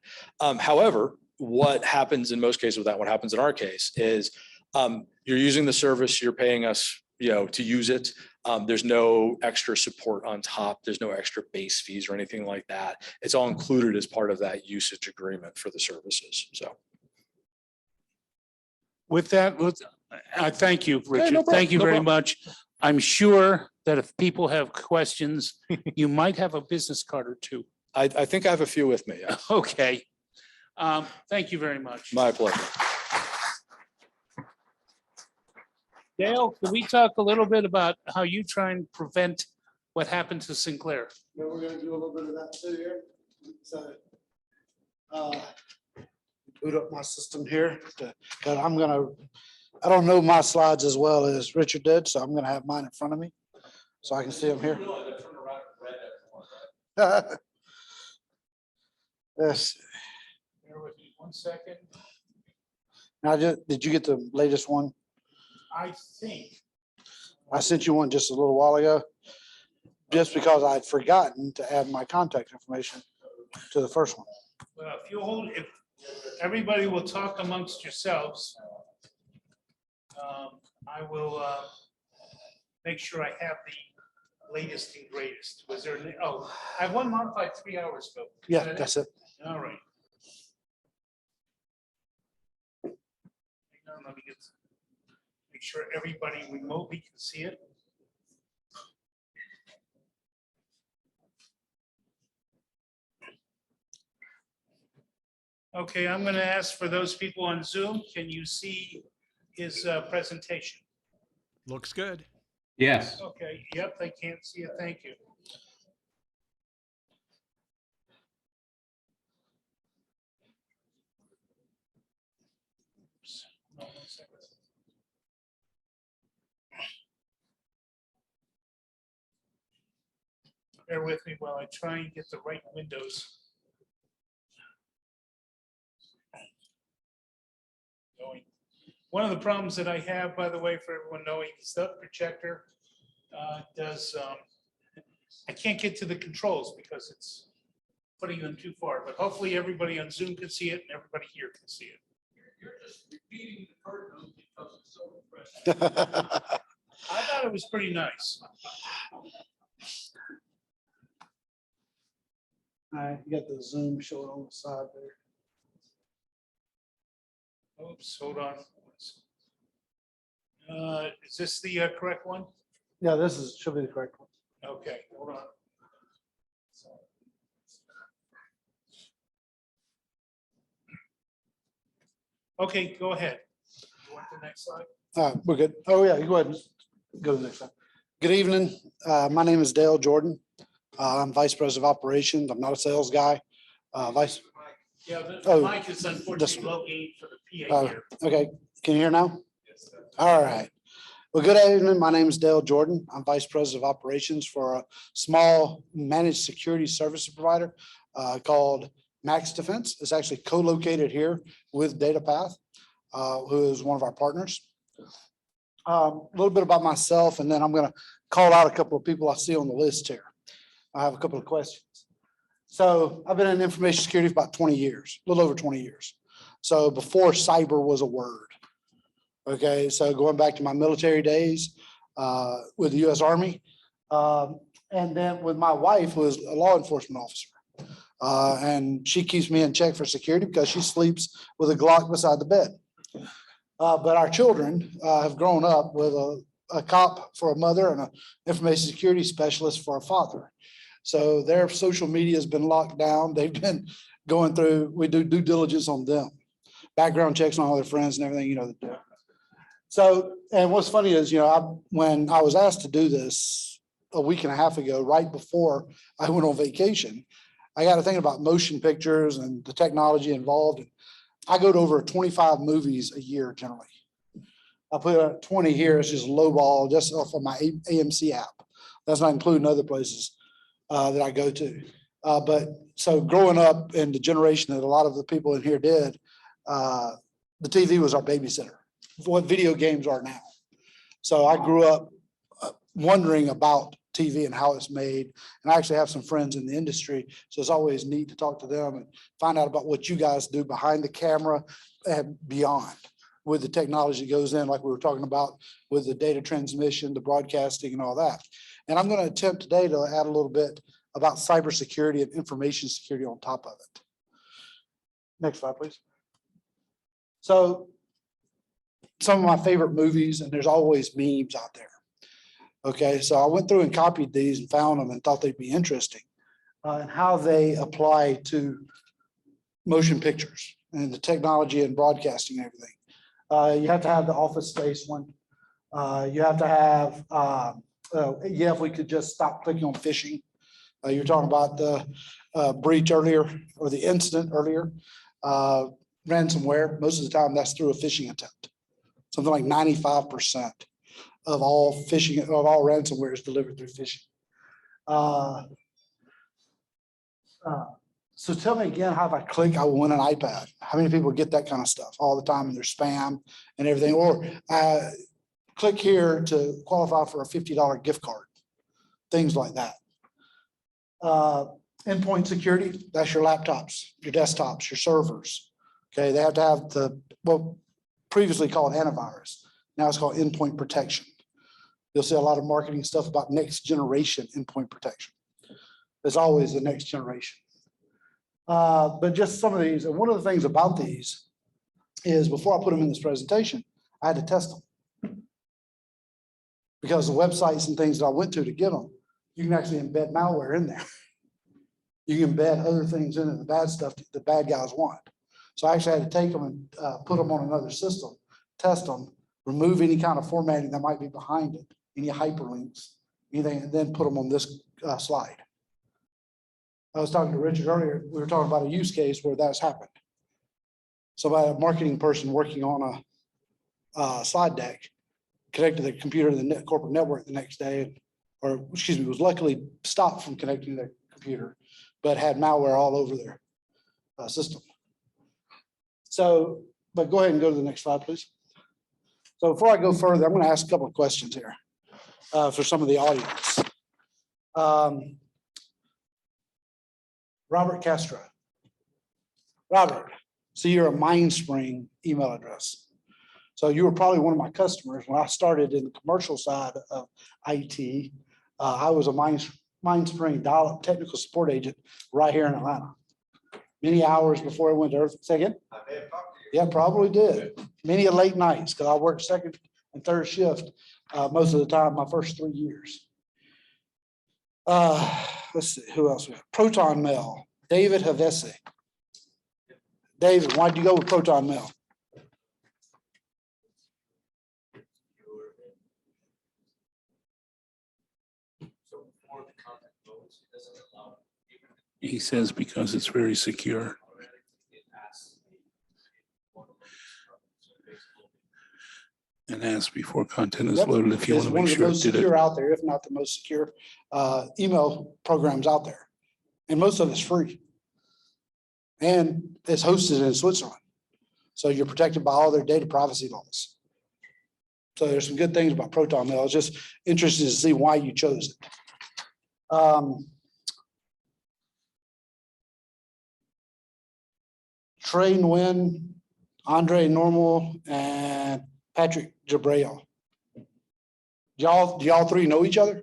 However, what happens in most cases with that, what happens in our case is you're using the service, you're paying us, to use it. There's no extra support on top. There's no extra base fees or anything like that. It's all included as part of that usage agreement for the services. So. With that, I thank you, Richard. no problem, Thank you no very problem. much. I'm sure that if people have questions, you might have a business card or two. I think I have a few with me. Yeah. Okay. Thank you very much. My pleasure. Dale, can we talk a little bit about how you try and prevent what happened to Sinclair? Yeah, we're gonna do a little bit of that too here. So, boot up my system here, but I don't know my slides as well as Richard did, so I'm gonna have mine in front of me so I can see them here. Yes. Bear with me 1 second. Now, did you get the latest one? I think, I sent you one just a little while ago, just because I'd forgotten to add my contact information to the first one. well, if everybody will talk amongst yourselves, I will make sure I have the latest and greatest. Was there, I have one modified 3 hours ago. Is Yeah, that it? that's it. All right. Hang on, let me make sure everybody remotely can see it. Okay, I'm going to ask for those people on Zoom, can you see his presentation? Looks good. Yes. Okay, yep, they can't see it. Thank you. Oops. No, 1 second. Bear with me while I try and get the right windows going. One of the problems that I have, by the way, for everyone knowing, is the projector I can't get to the controls because it's putting them too far, but hopefully everybody on Zoom can see it and everybody here can see it. You're just repeating the curtain because it's so impressive. I thought it was pretty nice. All right, you got the Zoom showing on the side there. Oops, hold on. Is this the correct one? Yeah, should be the correct one. Okay, hold on. Okay, go ahead. You want the next slide? We're good. Oh, yeah, you go ahead and go to the next slide. Good evening. My name is Dale Jordan. I'm Vice President of Operations. I'm not a sales guy. Yeah, the Oh, mic is this unfortunately one. low gain for the PA here. Okay, can you hear now? All right. Well, good evening. My name is Dale Jordan. I'm Vice President of Operations for a small managed security service provider called Max Defense. It's actually co-located here with DataPath, who is one of our partners. A little bit about myself, and then I'm going to call out a couple of people I see on the list here. I have a couple of questions. So I've been in information security for about 20 years, a little over 20 years. So before cyber was a word. Okay, so going back to my military days with the U.S. Army, and then with my wife, who is a law enforcement officer. And she keeps me in check for security because she sleeps with a Glock beside the bed. But our children have grown up with a cop for a mother and an information security specialist for a father. So their social media has been locked down. They've been going through, we do due diligence on them, background checks on all their friends and everything, the deal. So, and what's funny is, when I was asked to do this a week and a half ago, right before I went on vacation, I got to think about motion pictures and the technology involved. I go to over 25 movies a year generally. I put 20 here, it's just low ball, just off of my AMC app. That's not including other places that I go to. But so growing up in the generation that a lot of the people in here did, the TV was our babysitter, what video games are now. So I grew up wondering about TV and how it's made. And I actually have some friends in the industry. So it's always neat to talk to them and find out about what you guys do behind the camera and beyond with the technology that goes in, like we were talking about with the data transmission, the broadcasting and all that. And I'm going to attempt today to add a little bit about cybersecurity and information security on top of it. Next slide, please. So some of my favorite movies, and there's always memes out there. Okay, so I went through and copied these and found them and thought they'd be interesting and how they apply to motion pictures and the technology and broadcasting and everything. You have to have the Office Space one. You have to have, yeah, if we could just stop clicking on phishing. You're talking about the breach earlier or the incident earlier. Ransomware, most of the time that's through a phishing attempt. Something like 95% of all phishing, of all ransomware is delivered through phishing. So tell me again, how if I click, I will win an iPad. How many people get that kind of stuff all the time in their spam and everything? Or click here to qualify for a $50 gift card, things like that. Endpoint security, that's your laptops, your desktops, your servers. Okay, they have to have the, well, previously called antivirus. Now it's called endpoint protection. You'll see a lot of marketing stuff about next generation endpoint protection. There's always the next generation. But just some of these, and one of the things about these is before I put them in this presentation, I had to test them. Because the websites and things that I went to get them, you can actually embed malware in there. You can embed other things in it, the bad stuff that the bad guys want. So I actually had to take them and put them on another system, test them, remove any kind of formatting that might be behind it, any hyperlinks, anything, and then put them on this slide. I was talking to Richard earlier. We were talking about a use case where that's happened. So by a marketing person working on a slide deck, connected the computer to the corporate network the next day, or excuse me, was luckily stopped from connecting the computer, but had malware all over their system. So, but go ahead and go to the next slide, please. So before I go further, I'm going to ask a couple of questions here for some of the audience. Robert Castro. Robert, so you're a MindSpring email address. So you were probably one of my customers when I started in the commercial side of IT. I was a MindSpring dial-up technical support agent right here in Atlanta. Many hours before I went to Earth. Say again? I may have talked to you. Yeah, probably did. Many a late nights because I worked second and third shift most of the time, my first 3 years. Let's see, who else we have? Proton Mail, David Havesi. David, why'd you go with Proton Mail? He says because it's very secure. And ask before content is Yep. loaded if you It's want to one make of the sure it most did it. secure out there, if not the most secure email programs out there. And most of it's free. And it's hosted in Switzerland. So you're protected by all their data privacy laws. So there's some good things about Proton Mail. I was just interested to see why you chose it. Trey Nguyen, Andre Normal, and Patrick Jabrail. Do y'all three know each other?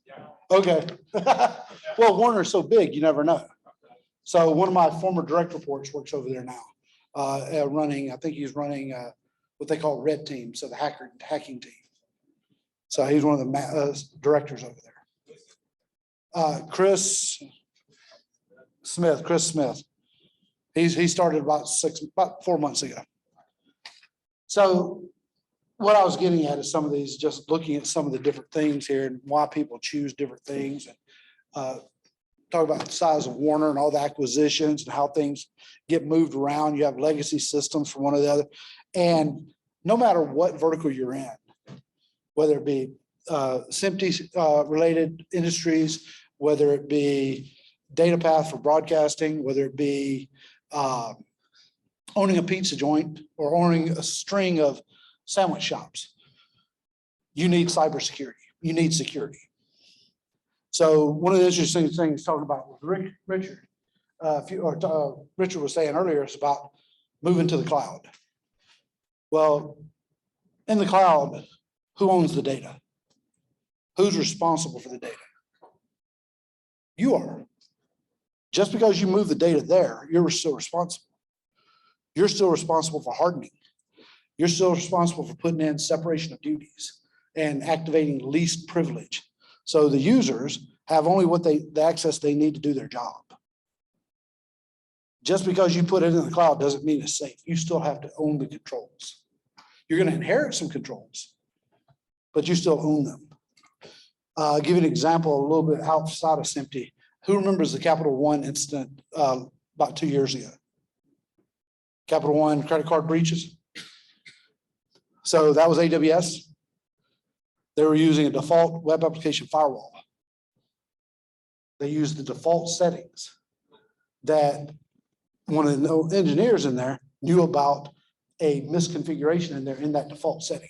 Yeah. Okay. Well, Warner's so big, you never know. So one of my former direct reports works over there now, running, I think he's running what they call red team, so the hacking team. So he's one of the directors over there. Chris Smith. He started about 4 months ago. So what I was getting at is some of these, just looking at some of the different things here and why people choose different things. And talk about the size of Warner and all the acquisitions and how things get moved around. You have legacy systems from one or the other. And no matter what vertical you're in, whether it be SMPTE related industries, whether it be data path for broadcasting, whether it be owning a pizza joint or owning a string of sandwich shops, you need cybersecurity. You need security. So one of the interesting things talking about with Richard, Richard was saying earlier, is about moving to the cloud. Well, in the cloud, who owns the data? Who's responsible for the data? You are. Just because you move the data there, you're still responsible. You're still responsible for hardening. You're still responsible for putting in separation of duties and activating least privilege. So the users have only the access they need to do their job. Just because you put it in the cloud doesn't mean it's safe. You still have to own the controls. You're going to inherit some controls, but you still own them. I'll give you an example a little bit outside of SMPTE. Who remembers the Capital One incident about 2 years ago? Capital One credit card breaches. So that was AWS. They were using a default web application firewall. They used the default settings that one of the engineers in there knew about a misconfiguration in there in that default setting.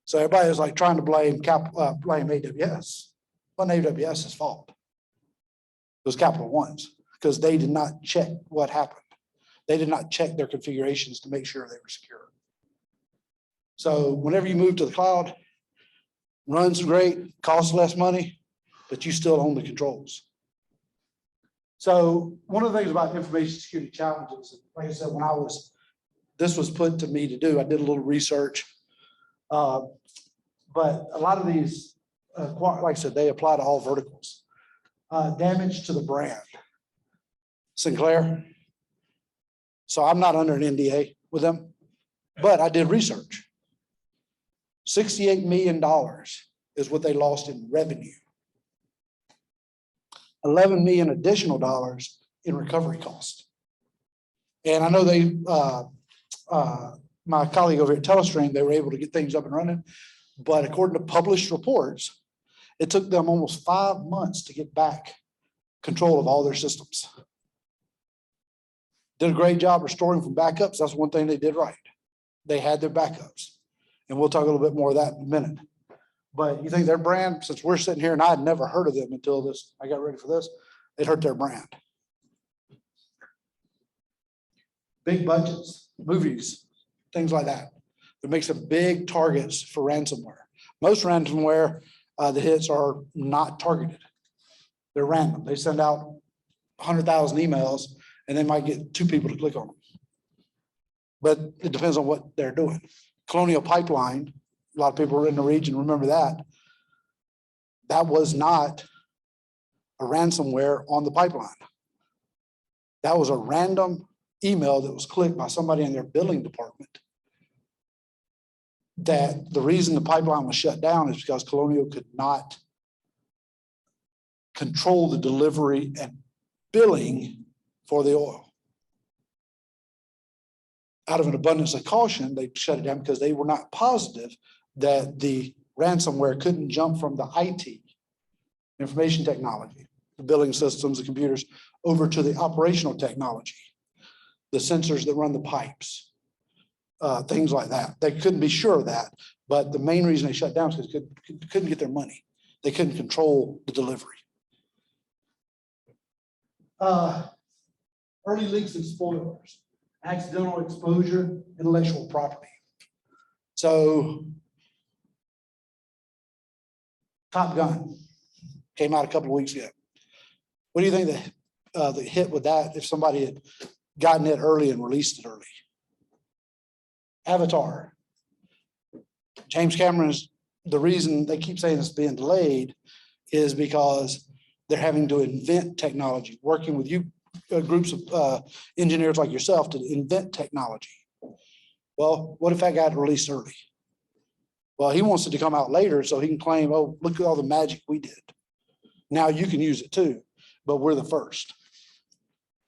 So everybody was like trying to blame AWS. It wasn't AWS's fault. It was Capital One's, because they did not check what happened. They did not check their configurations to make sure they were secure. So whenever you move to the cloud, runs great, costs less money, but you still own the controls. So one of the things about information security challenges, like I said, this was put to me to do, I did a little research. But a lot of these, like I said, they apply to all verticals. Damage to the brand. Sinclair. So I'm not under an NDA with them, but I did research. $68 million is what they lost in revenue. $11 million additional dollars in recovery costs. And I know my colleague over at Telestream, they were able to get things up and running, but according to published reports, it took them almost 5 months to get back control of all their systems. Did a great job restoring from backups. That's one thing they did right. They had their backups. And we'll talk a little bit more of that in a minute. But you think their brand, since we're sitting here and I had never heard of them until this, I got ready for this, it hurt their brand. Big budgets, movies, things like that. It makes them big targets for ransomware. Most ransomware, the hits are not targeted. They're random. They send out 100,000 emails and they might get 2 people to click on them. But it depends on what they're doing. Colonial Pipeline, a lot of people in the region remember that. That was not a ransomware on the pipeline. That was a random email that was clicked by somebody in their billing department. That the reason the pipeline was shut down is because Colonial could not control the delivery and billing for the oil. Out of an abundance of caution, they shut it down because they were not positive that the ransomware couldn't jump from the IT, information technology, the billing systems, the computers, over to the operational technology, the sensors that run the pipes, things like that. They couldn't be sure of that, but the main reason they shut down is because they couldn't get their money. They couldn't control the delivery. Early leaks and spoilers, accidental exposure, intellectual property. So Top Gun came out a couple of weeks ago. What do you think the hit with that if somebody had gotten it early and released it early? Avatar. James Cameron's, the reason they keep saying it's being delayed is because they're having to invent technology, working with you groups of engineers like yourself to invent technology. Well, what if that got released early? Well, he wants it to come out later so he can claim, oh, look at all the magic we did. Now you can use it too. but we're the first.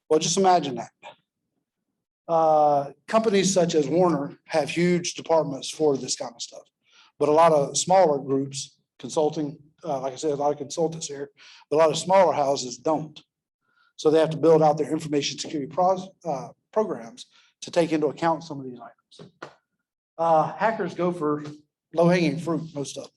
Well, just imagine that. Companies such as Warner have huge departments for this kind of stuff, but a lot of smaller groups, consulting, like I said, a lot of consultants here, but a lot of smaller houses don't. So they have to build out their information security programs to take into account some of these items. Hackers go for low-hanging fruit, most of them.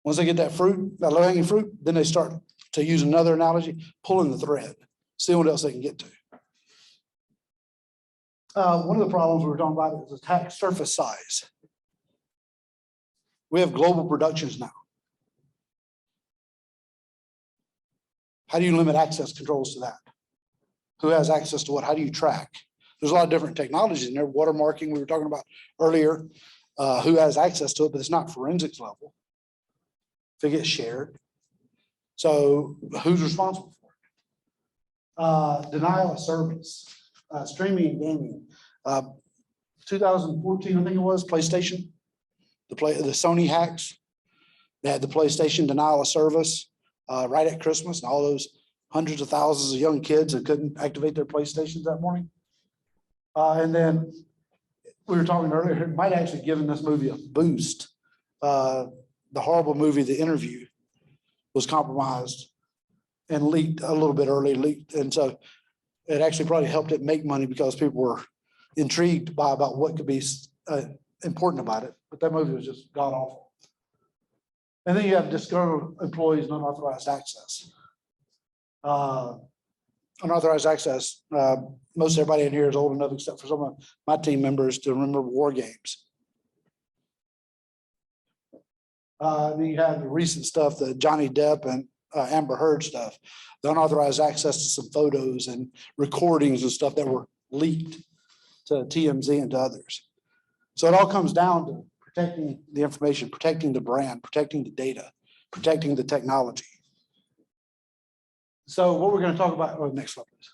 Once they get that fruit, that low-hanging fruit, then they start, to use another analogy, pulling the thread, seeing what else they can get to. One of the problems we were talking about is attack surface size. We have global productions now. How do you limit access controls to that? Who has access to what? How do you track? There's a lot of different technologies in there. Watermarking, we were talking about earlier, who has access to it, but it's not forensics level. If it gets shared. So who's responsible for it? Denial of service, streaming and gaming. 2014, I think it was, PlayStation, the Sony hacks. They had the PlayStation denial of service right at Christmas, and all those hundreds of thousands of young kids that couldn't activate their PlayStations that morning. And then we were talking earlier, it might actually given this movie a boost. The horrible movie, The Interview, was compromised and leaked a little bit early, and so it actually probably helped it make money because people were intrigued about what could be important about it. But that movie was just god awful. And then you have discover employees unauthorized access. Unauthorized access. Most everybody in here is old enough, except for some of my team members, to remember war games. Then you have the recent stuff, the Johnny Depp and Amber Heard stuff, the unauthorized access to some photos and recordings and stuff that were leaked to TMZ and to others. So it all comes down to protecting the information, protecting the brand, protecting the data, protecting the technology. So what we're going to talk about, next slide, please.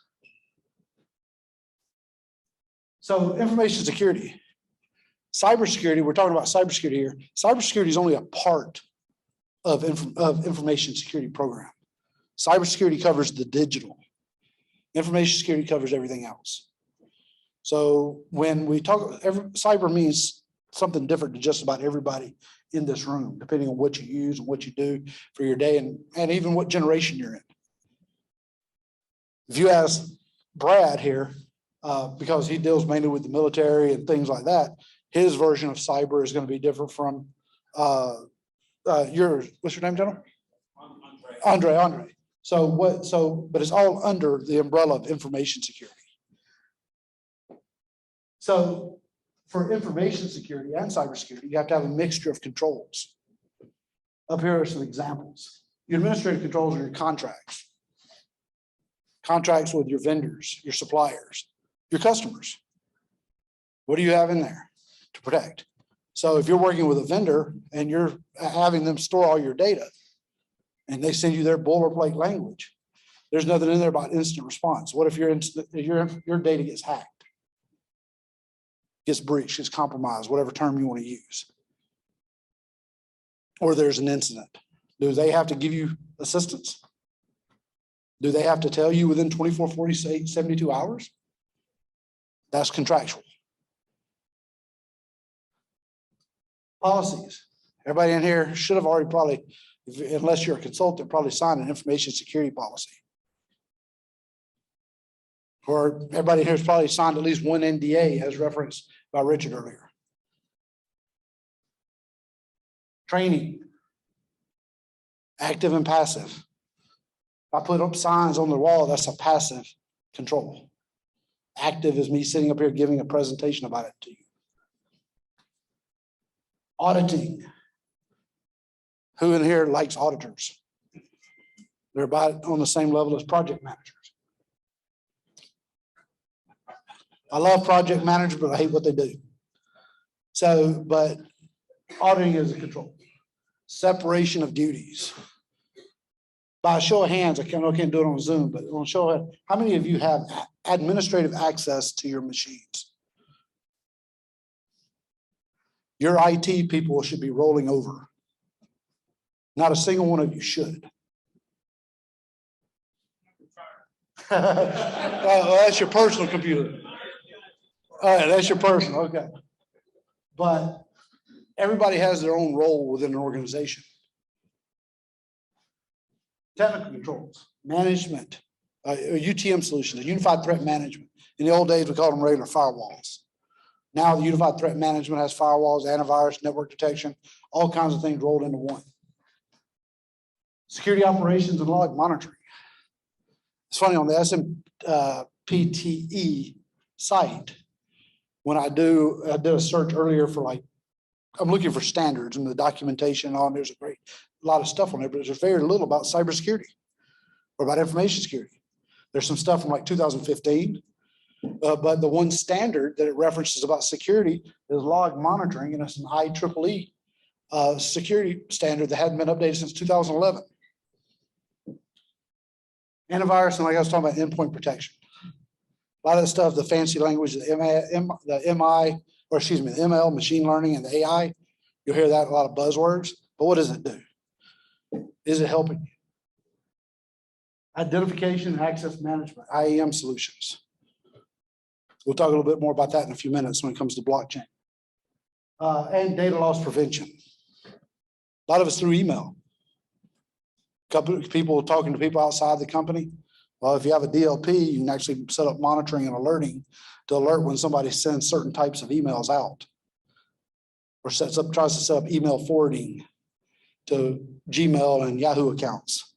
So information security. Cybersecurity, we're talking about cybersecurity here. Cybersecurity is only a part of information security program. Cybersecurity covers the digital. Information security covers everything else. So when we talk, cyber means something different to just about everybody in this room, depending on what you use and what you do for your day and even what generation you're in. If you ask Brad here, because he deals mainly with the military and things like that, his version of cyber is going to be different from what's your name, gentleman? Andre. But it's all under the umbrella of information security. So for information security and cybersecurity, you have to have a mixture of controls. Up here are some examples. Your administrative controls are your contracts. Contracts with your vendors, your suppliers, your customers. What do you have in there to protect? So if you're working with a vendor and you're having them store all your data and they send you their boilerplate language, there's nothing in there about instant response. What if your data gets hacked, gets breached, gets compromised, whatever term you want to use? Or there's an incident. Do they have to give you assistance? Do they have to tell you within 24, 48, 72 hours? That's contractual. Policies. Everybody in here should have already probably, unless you're a consultant, probably signed an information security policy. Or everybody in here has probably signed at least one NDA as referenced by Richard earlier. Training. Active and passive. If I put up signs on the wall, that's a passive control. Active is me sitting up here giving a presentation about it to you. Auditing. Who in here likes auditors? They're about on the same level as project managers. I love project managers, but I hate what they do. So, but auditing is a control. Separation of duties. By a show of hands, I can't do it on Zoom, but on show of hands, how many of you have administrative access to your machines? Your IT people should be rolling over. Not a single one of you should. Well, that's your personal computer. All right, that's your personal, okay. But everybody has their own role within an organization. Technical controls, management, UTM solutions, unified threat management. In the old days, we called them regular firewalls. Now the unified threat management has firewalls, antivirus, network detection, all kinds of things rolled into one. Security operations and log monitoring. It's funny, on the SMPTE site, when I did a search earlier for like, I'm looking for standards and the documentation on, there's a lot of stuff on there, but there's very little about cybersecurity or about information security. There's some stuff from like 2015, but the one standard that it references about security is log monitoring, and it's an IEEE security standard that hadn't been updated since 2011. Antivirus, and like I was talking about, endpoint protection. A lot of the stuff, the fancy language, the ML, machine learning, and the AI, you'll hear that a lot of buzzwords, but what does it do? Is it helping you? Identification and access management, IAM solutions. We'll talk a little bit more about that in a few minutes when it comes to blockchain. And data loss prevention. A lot of it's through email. Couple of people talking to people outside the company. Well, if you have a DLP, you can actually set up monitoring and alerting to alert when somebody sends certain types of emails out. Or tries to set up email forwarding to Gmail and Yahoo accounts,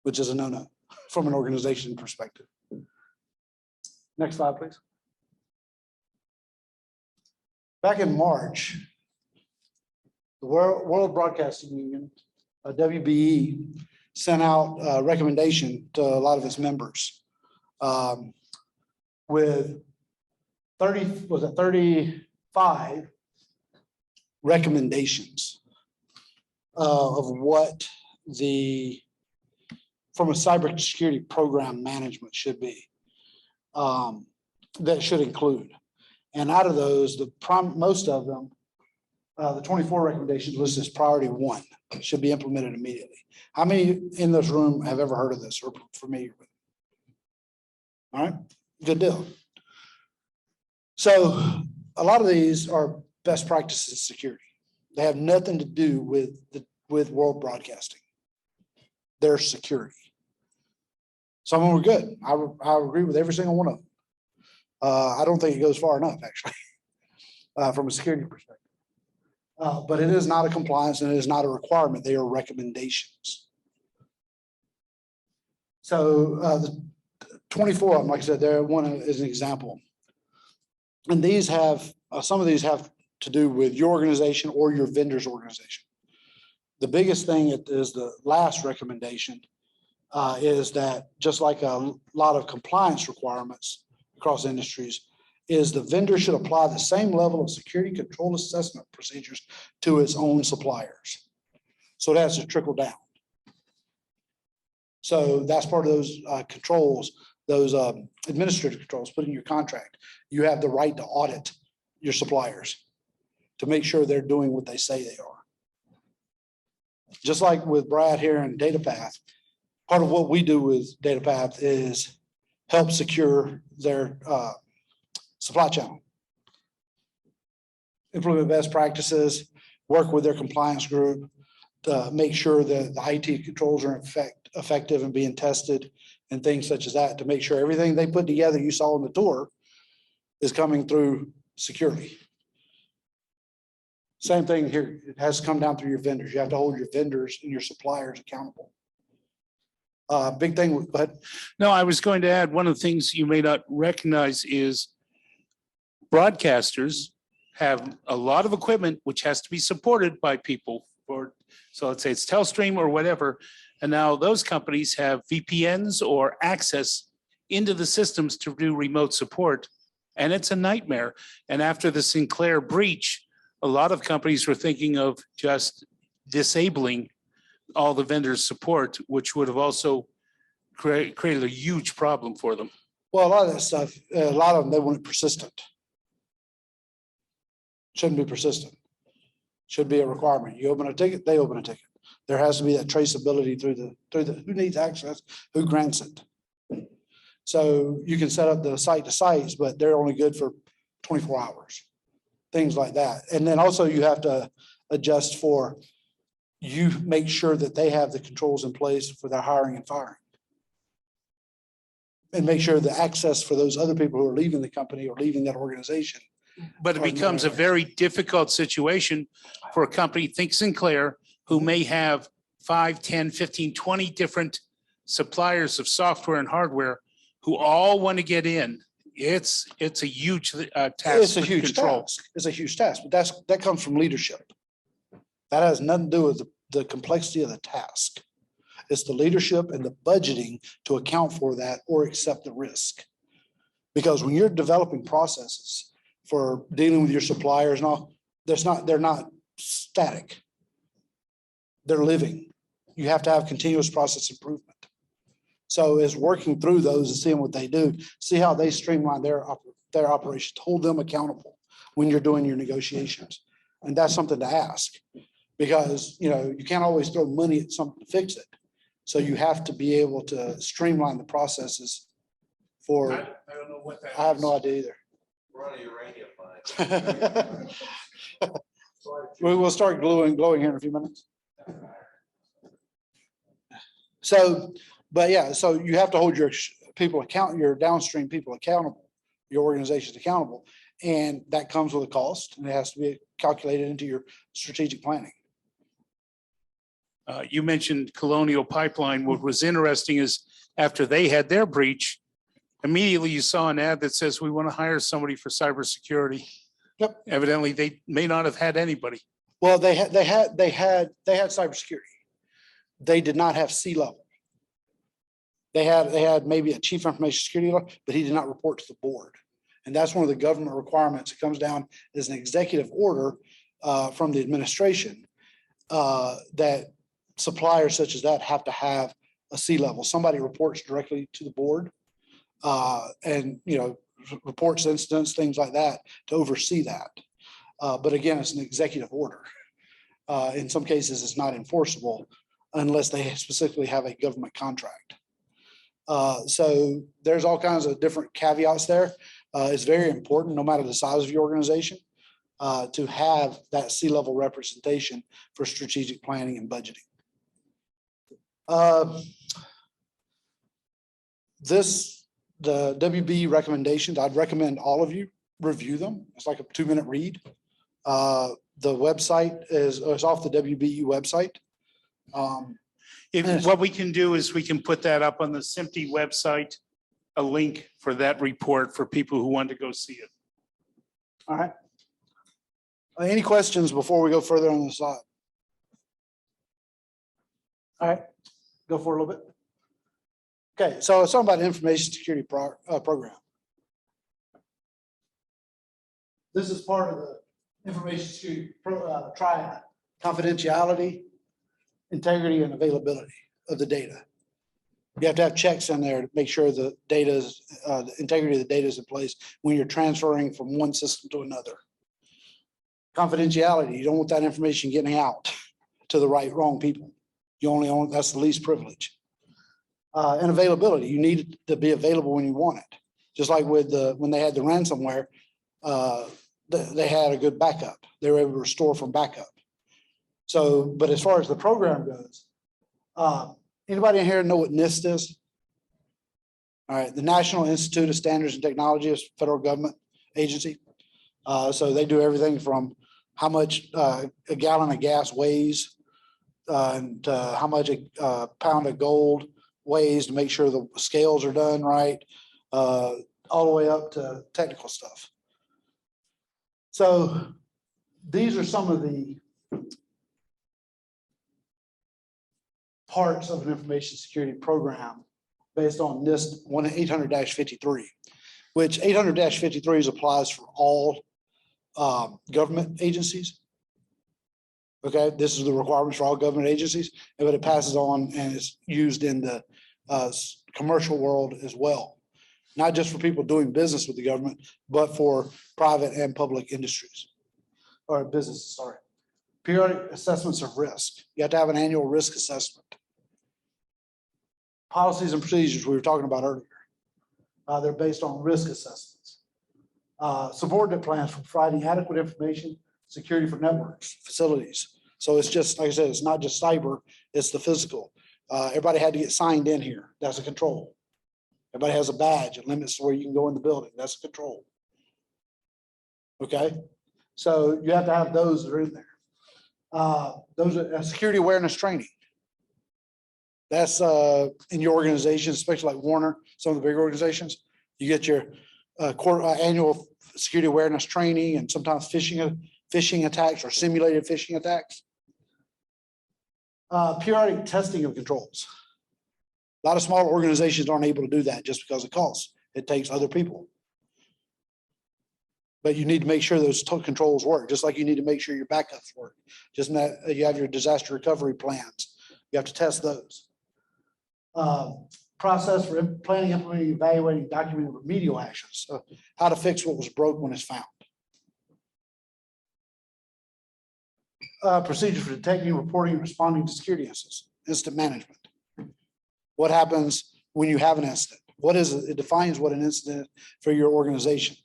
which is a no-no from an organization perspective. Next slide, please. Back in March, the World Broadcasting Union, WBE, sent out a recommendation to a lot of its members with 35 recommendations of what from a cybersecurity program management should be, that should include. And out of those, most of them, the 24 recommendations listed as priority 1, should be implemented immediately. How many in this room have ever heard of this or familiar with it? All right, good deal. So a lot of these are best practices in security. They have nothing to do with world broadcasting. They're security. Some of them are good. I agree with every single one of them. I don't think it goes far enough, actually, from a security perspective. But it is not a compliance and it is not a requirement. They are recommendations. So the 24 of them, like I said, there one is an example. And these have, some of these have to do with your organization or your vendor's organization. The biggest thing is the last recommendation is that, just like a lot of compliance requirements across industries, is the vendor should apply the same level of security control assessment procedures to its own suppliers. So it has to trickle down. So that's part of those controls, those administrative controls put in your contract. You have the right to audit your suppliers to make sure they're doing what they say they are. Just like with Brad here in DataPath, part of what we do with DataPath is help secure their supply channel, implement best practices, work with their compliance group to make sure that the IT controls are effective and being tested and things such as that, to make sure everything they put together you saw on the tour is coming through securely. Same thing here. It has to come down through your vendors. You have to hold your vendors and your suppliers accountable. Big thing, but No, I was going to add, one of the things you may not recognize is broadcasters have a lot of equipment which has to be supported by people for, so let's say it's Telstream or whatever. And now those companies have VPNs or access into the systems to do remote support. And it's a nightmare. And after the Sinclair breach, a lot of companies were thinking of just disabling all the vendors' support, which would have also created a huge problem for them. well, a lot of that stuff, a lot of them, they want it persistent. Shouldn't be persistent. Should be a requirement. You open a ticket, they open a ticket. There has to be that traceability through the who needs access, who grants it. So you can set up the site to sites, but they're only good for 24 hours, things like that. And then also you have to adjust for, you make sure that they have the controls in place for their hiring and firing. And make sure the access for those other people who are leaving the company or leaving that organization. But it becomes a very difficult situation for a company, think Sinclair, who may have 5, 10, 15, 20 different suppliers of software and hardware who all want to get in. It's a huge task. It's a to huge control. task. It's a huge task, but that comes from leadership. That has nothing to do with the complexity of the task. It's the leadership and the budgeting to account for that or accept the risk. Because when you're developing processes for dealing with your suppliers and all, they're not static. They're living. You have to have continuous process improvement. So it's working through those and seeing what they do, see how they streamline their operations, hold them accountable when you're doing your negotiations. And that's something to ask, because you can't always throw money at something to fix it. So you have to be able to streamline the processes for, I don't know what that I have is. no idea either. We're on a uranium mine. We will start glowing here in a few minutes. So, but yeah, so you have to hold your people your downstream people accountable, your organizations accountable. And that comes with a cost, and it has to be calculated into your strategic planning. You mentioned Colonial Pipeline. What was interesting is after they had their breach, immediately you saw an ad that says, we want to hire somebody for cybersecurity. Yep. Evidently, they may not have had anybody. Well, they had cybersecurity. They did not have C-level. They had maybe a chief information security, but he did not report to the board. And that's one of the government requirements. It comes down as an executive order from the administration that suppliers such as that have to have a C-level. Somebody reports directly to the board and reports incidents, things like that, to oversee that. But again, it's an executive order. In some cases, it's not enforceable unless they specifically have a government contract. So there's all kinds of different caveats there. It's very important, no matter the size of your organization, to have that C-level representation for strategic planning and budgeting. The WB recommendations, I'd recommend all of you review them. It's like a 2-minute read. The website is off the WBU website. What we can do is we can put that up on the SMPTE website, a link for that report for people who want to go see it. All right. Any questions before we go further on the slide? All right, go for a little bit. Okay, so it's talking about the information security program. This is part of the information security triad: confidentiality, integrity, and availability of the data. You have to have checks in there to make sure the the integrity of the data is in place when you're transferring from one system to another. Confidentiality, you don't want that information getting out to the wrong people. You only own, that's the least privilege. And availability, you need it to be available when you want it. Just like with when they had the ransomware, they had a good backup. They were able to restore from backup. So, but as far as the program goes, anybody in here know what NIST is? All right, the National Institute of Standards and Technology is a federal government agency. So they do everything from how much a gallon of gas weighs and how much a pound of gold weighs to make sure the scales are done right, all the way up to technical stuff. So these are some of the parts of an information security program based on NIST 800-53, which 800-53 applies for all government agencies. Okay, this is the requirements for all government agencies, but it passes on and is used in the commercial world as well. Not just for people doing business with the government, but for private and public industries or businesses, sorry. Periodic assessments of risk. You have to have an annual risk assessment. Policies and procedures we were talking about earlier. They're based on risk assessments. Subordinate plans for providing adequate information, security for networks, facilities. So it's just, like I said, it's not just cyber, it's the physical. Everybody had to get signed in here. That's a control. Everybody has a badge. It limits to where you can go in the building. That's a control. Okay, so you have to have those that are in there. Those are security awareness training. That's in your organization, especially like Warner, some of the big organizations. You get your annual security awareness training and sometimes phishing attacks or simulated phishing attacks. Periodic testing of controls. A lot of small organizations aren't able to do that just because of costs. It takes other people. But you need to make sure those controls work, just like you need to make sure your backups work. Just that you have your disaster recovery plans. You have to test those. Process for planning, implementing, evaluating, documenting remedial actions. So how to fix what was broke when it's found. Procedure for detecting, reporting, and responding to security incidents. Incident management. What happens when you have an incident? What is it? It defines what an incident for your organization.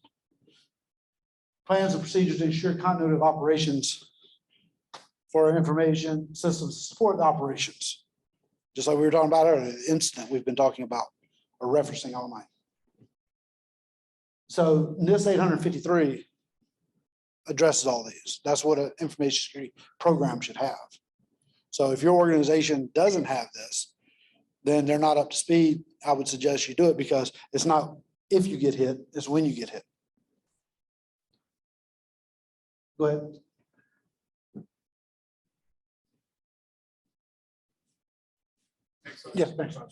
Plans and procedures to ensure continuity of operations for information systems to support the operations. Just like we were talking about earlier, the incident we've been talking about or referencing all night. So NIST 853 addresses all these. That's what an information security program should have. So if your organization doesn't have this, then they're not up to speed. I would suggest you do it because it's not if you get hit, it's when you get hit. Go ahead. Yes, next slide.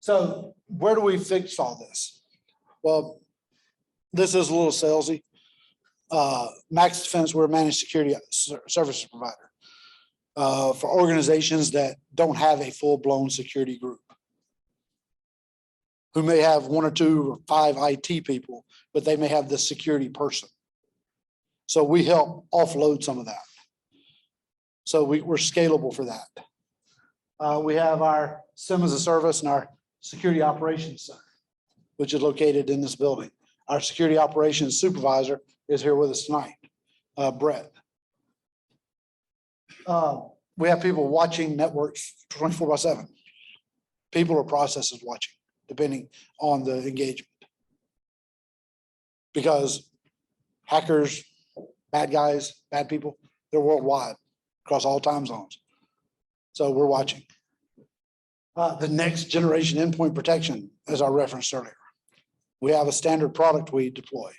So where do we fix all this? Well, this is a little salesy. Max Defense, we're a managed security services provider for organizations that don't have a full-blown security group, who may have 1 or 2 or 5 IT people, but they may have the security person. So we help offload some of that. So we're scalable for that. We have our SIM as a service and our security operations center, which is located in this building. Our security operations supervisor is here with us tonight, Brett. We have people watching networks 24/7. People or processes watching, depending on the engagement. Because hackers, bad guys, bad people, they're worldwide across all time zones. So we're watching. The next generation endpoint protection, as I referenced earlier. We have a standard product we deploy.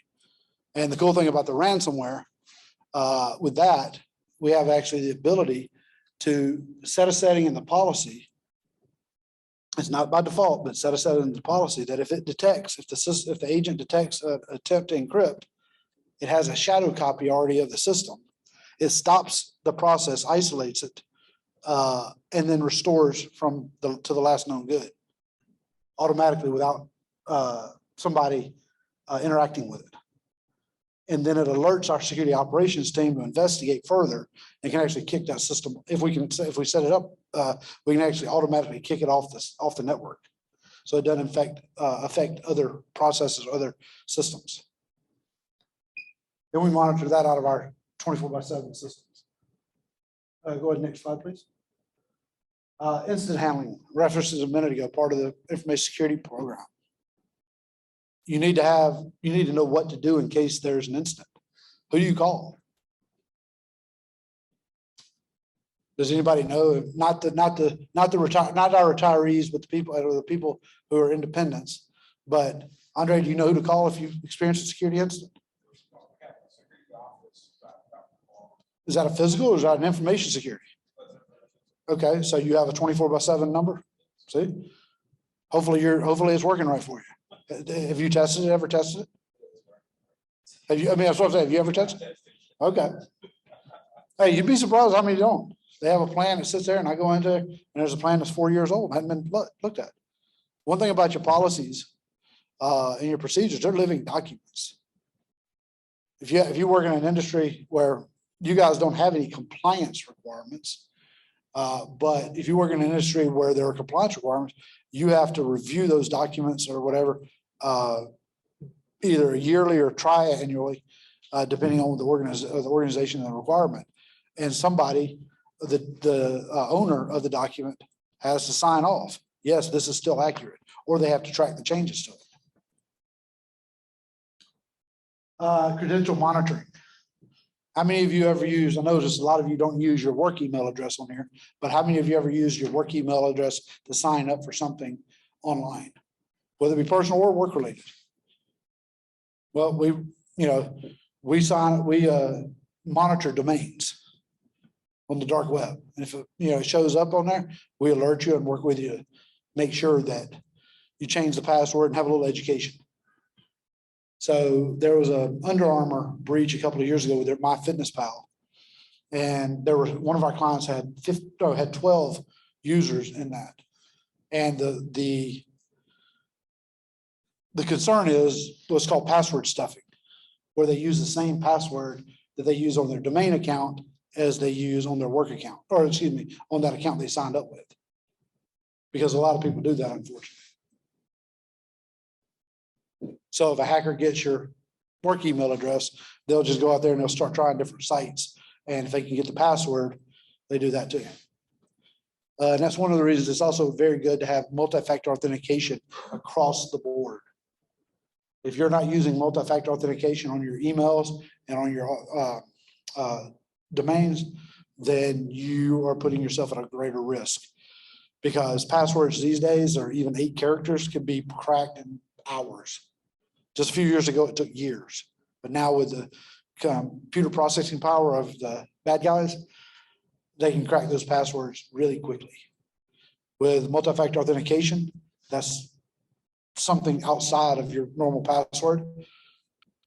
And the cool thing about the ransomware, with that, we have actually the ability to set a setting in the policy. It's not by default, but set a setting in the policy that if it detects, if the agent detects an attempt to encrypt, it has a shadow copy already of the system. It stops the process, isolates it, and then restores to the last known good automatically without somebody interacting with it. And then it alerts our security operations team to investigate further and can actually kick that system. If we set it up, we can actually automatically kick it off the network. So it doesn't affect other processes or other systems. Then we monitor that out of our 24/7 systems. Go ahead, next slide, please. Incident handling, references a minute ago, part of the information security program. You need to know what to do in case there's an incident. Who do you call? Does anybody know? Not our retirees, but the people who are independents. But Andre, do you know who to call if you experience a security incident? Is that a physical or is that an information security? Okay, so you have a 24/7 number. See, hopefully it's working right for you. Have you tested it? Ever tested it? Have you? I mean, that's what I'm saying. Have you ever tested it? Okay. Hey, you'd be surprised how many don't. They have a plan that sits there, and I go into it, and there's a plan that's 4 years old, hadn't been looked at. One thing about your policies and your procedures, they're living documents. If you work in an industry where you guys don't have any compliance requirements, But if you work in an industry where there are compliance requirements, you have to review those documents or whatever, either yearly or triannually, depending on the organization and the requirement. And somebody, the owner of the document has to sign off. Yes, this is still accurate, or they have to track the changes to it. Credential monitoring. How many of you ever use, I notice a lot of you don't use your work email address on here, but how many of you ever use your work email address to sign up for something online, whether it be personal or work related? Well, we monitor domains on the dark web. And if it shows up on there, we alert you and work with you to make sure that you change the password and have a little education. So there was a Under Armour breach a couple of years ago with their MyFitnessPal. And there was one of our clients had 12 users in that. And the concern is what's called password stuffing, where they use the same password that they use on their domain account as they use on their work account, or excuse me, on that account they signed up with. Because a lot of people do that, unfortunately. So if a hacker gets your work email address, they'll just go out there and they'll start trying different sites. And if they can get the password, they do that too. And that's one of the reasons it's also very good to have multi-factor authentication across the board. If you're not using multi-factor authentication on your emails and on your domains, then you are putting yourself at a greater risk, because passwords these days are even 8 characters can be cracked in hours. Just a few years ago, it took years, but now with the computer processing power of the bad guys, they can crack those passwords really quickly. With multi-factor authentication, that's something outside of your normal password.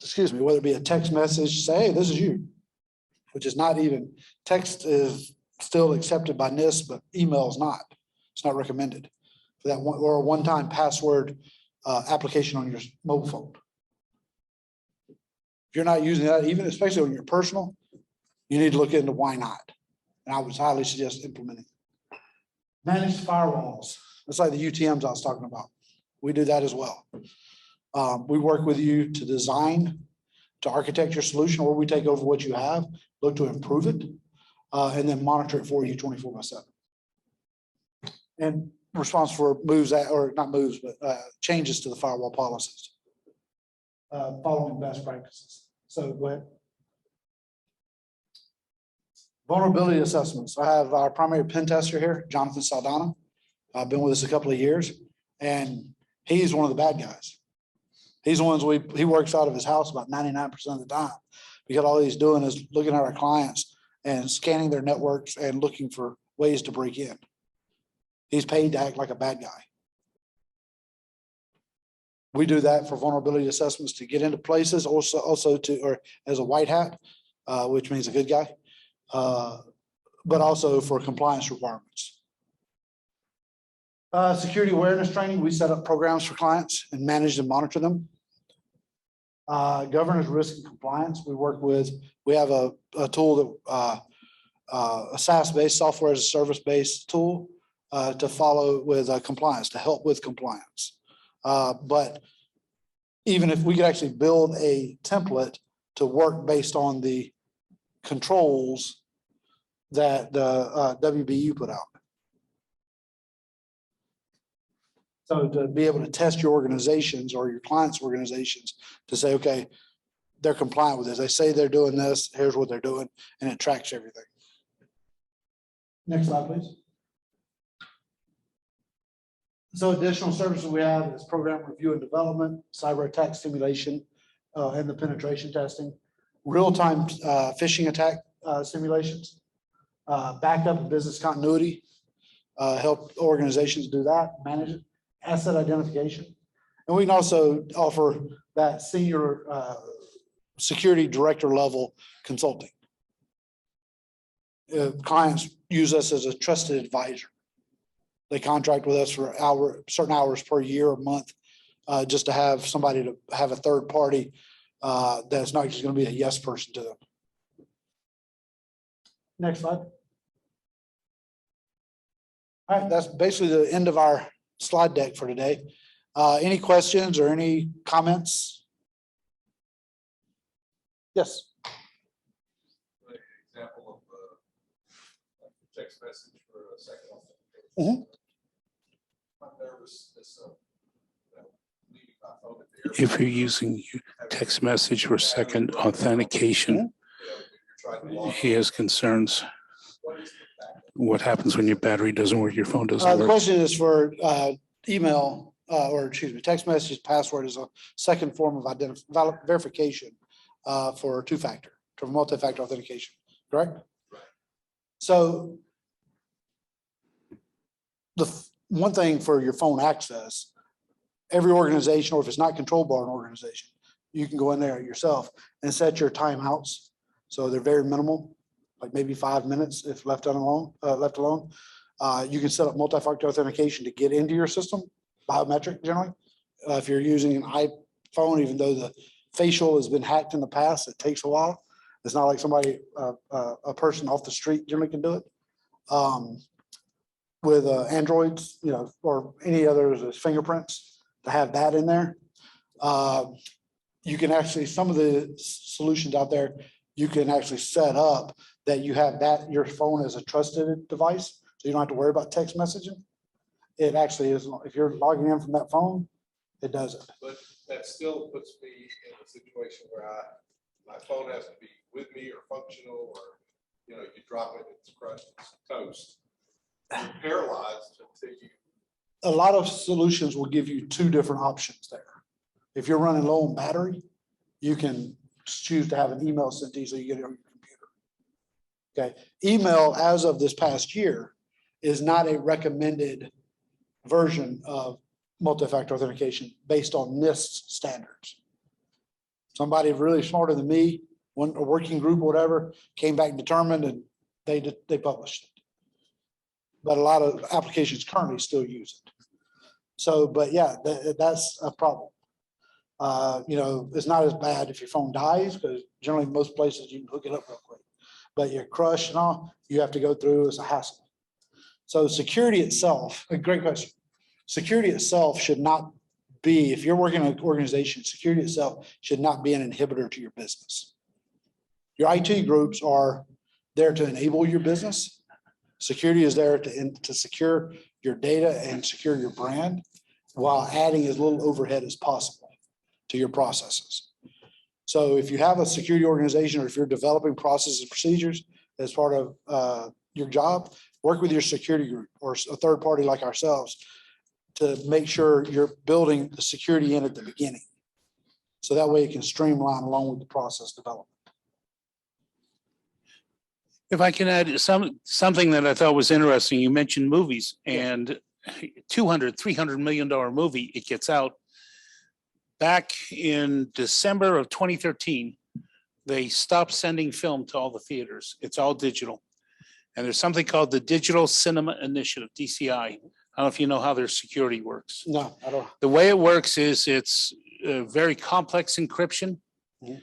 Excuse me, whether it be a text message, say, hey, this is you, which is not even, text is still accepted by NIST, but email is not. It's not recommended for that one, or a one-time password application on your mobile phone. If you're not using that, even especially on your personal, you need to look into why not. And I would highly suggest implementing. Managed firewalls. That's like the UTMs I was talking about. We do that as well. We work with you to design, to architect your solution, or we take over what you have, look to improve it, and then monitor it for you 24/7. And responsible for moves that, or not moves, but changes to the firewall policies. Following best practices. So go ahead. Vulnerability assessments. I have our primary pen tester here, Jonathan Saldana. I've been with us a couple of years, and he's one of the bad guys. He's the ones he works out of his house about 99% of the time, because all he's doing is looking at our clients and scanning their networks and looking for ways to break in. He's paid to act like a bad guy. We do that for vulnerability assessments to get into places, also to, or as a white hat, which means a good guy, but also for compliance requirements. Security awareness training, we set up programs for clients and manage and monitor them. Governance, risk, and compliance, we have a tool that, a SaaS-based, software as a service-based tool to follow with compliance, to help with compliance. But even if we could actually build a template to work based on the controls that the WBU put out. So to be able to test your organizations or your clients' organizations to say, okay, they're compliant with this. They say they're doing this, here's what they're doing, and it tracks everything. Next slide, please. So additional services we have is program review and development, cyber attack simulation, and the penetration testing, real-time phishing attack simulations, backup and business continuity, help organizations do that, manage it, asset identification. And we can also offer that senior security director level consulting. Clients use us as a trusted advisor. They contract with us for certain hours per year or month, just to have somebody to have a third party that's not just going to be a yes person to them. Next slide. All right, that's basically the end of our slide deck for today. Any questions or any comments? Yes. Example of text message for a second. Mhm. I'm nervous. Leaving my phone at the If airport. you're using text message for second authentication, You're trying to log he has concerns. What is the backup? What happens when your battery doesn't work, your phone doesn't The work? question is for email, or excuse me, text message password is a second form of verification for two-factor, for multi-factor authentication, correct? So one thing for your phone access, every organization, or if it's not controlled by an organization, you can go in there yourself and set your timeouts. So they're very minimal, like maybe 5 minutes if left alone. You can set up multi-factor authentication to get into your system, biometric generally. If you're using an iPhone, even though the facial has been hacked in the past, it takes a while. It's not like somebody, a person off the street generally can do it. With Androids, or any others, as fingerprints, to have that in there. You can actually, some of the solutions out there, you can actually set up that you have that, your phone as a trusted device, so you don't have to worry about text messaging. It actually is, if you're logging in from that phone, it does it. But that still puts me in a situation where my phone has to be with me or functional, or, you drop it, it's crushed, it's toast. You're paralyzed until you. A lot of solutions will give you two different options there. If you're running low on battery, you can choose to have an email sent to you so you get it on your computer. Okay, email as of this past year is not a recommended version of multi-factor authentication based on NIST standards. Somebody really smarter than me, a working group or whatever, came back and determined, and they published it. But a lot of applications currently still use it. So, but yeah, that's a problem. It's not as bad if your phone dies, because generally most places you can hook it up real quick. But your crush and all, you have to go through, it's a hassle. So security itself, a great question. Security itself should not be, if you're working in an organization, security itself should not be an inhibitor to your business. Your IT groups are there to enable your business. Security is there to secure your data and secure your brand, while adding as little overhead as possible to your processes. So if you have a security organization, or if you're developing processes and procedures as part of your job, work with your security group or a third party like ourselves to make sure you're building the security in at the beginning. So that way it can streamline along with the process development. If I can add something that I thought was interesting, you mentioned movies, and $200-300 million movie, it gets out. Back in December of 2013, they stopped sending film to all the theaters. It's all digital. And there's something called the Digital Cinema Initiative, DCI. I don't know if you know how their security works. No, I don't. The way it works is it's very complex encryption. Mhm.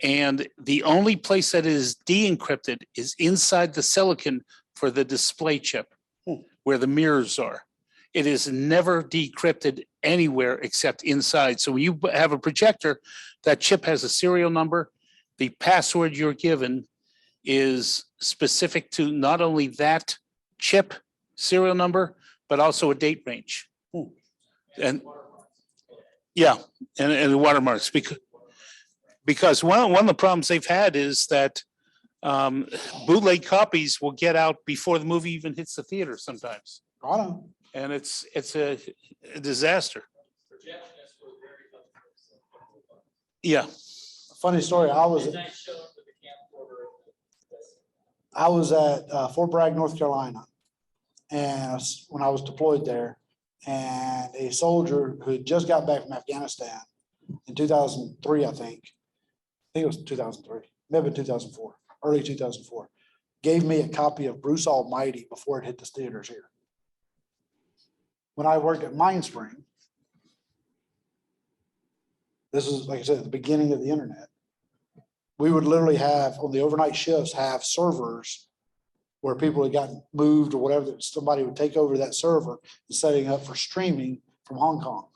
And the only place that is de-encrypted is inside the silicon for the display chip, where the mirrors are. It is never decrypted anywhere except inside. So when you have a projector, that chip has a serial number. The password you're given is specific to not only that chip serial number, but also a date range. And yeah, and the watermarks, because one of the problems they've had is that bootleg copies will get out before the movie even hits the theater sometimes. I don't. And it's a disaster. Yeah. Funny story. I was at Fort Bragg, North Carolina, and when I was deployed there, and a soldier who had just got back from Afghanistan in 2003, I think it was 2003, maybe 2004, early 2004, gave me a copy of Bruce Almighty before it hit the theaters here. When I worked at Mindspring, this is, like I said, the beginning of the internet. We would literally have, on the overnight shifts, have servers where people had gotten moved or whatever, that somebody would take over that server and setting up for streaming from Hong Kong.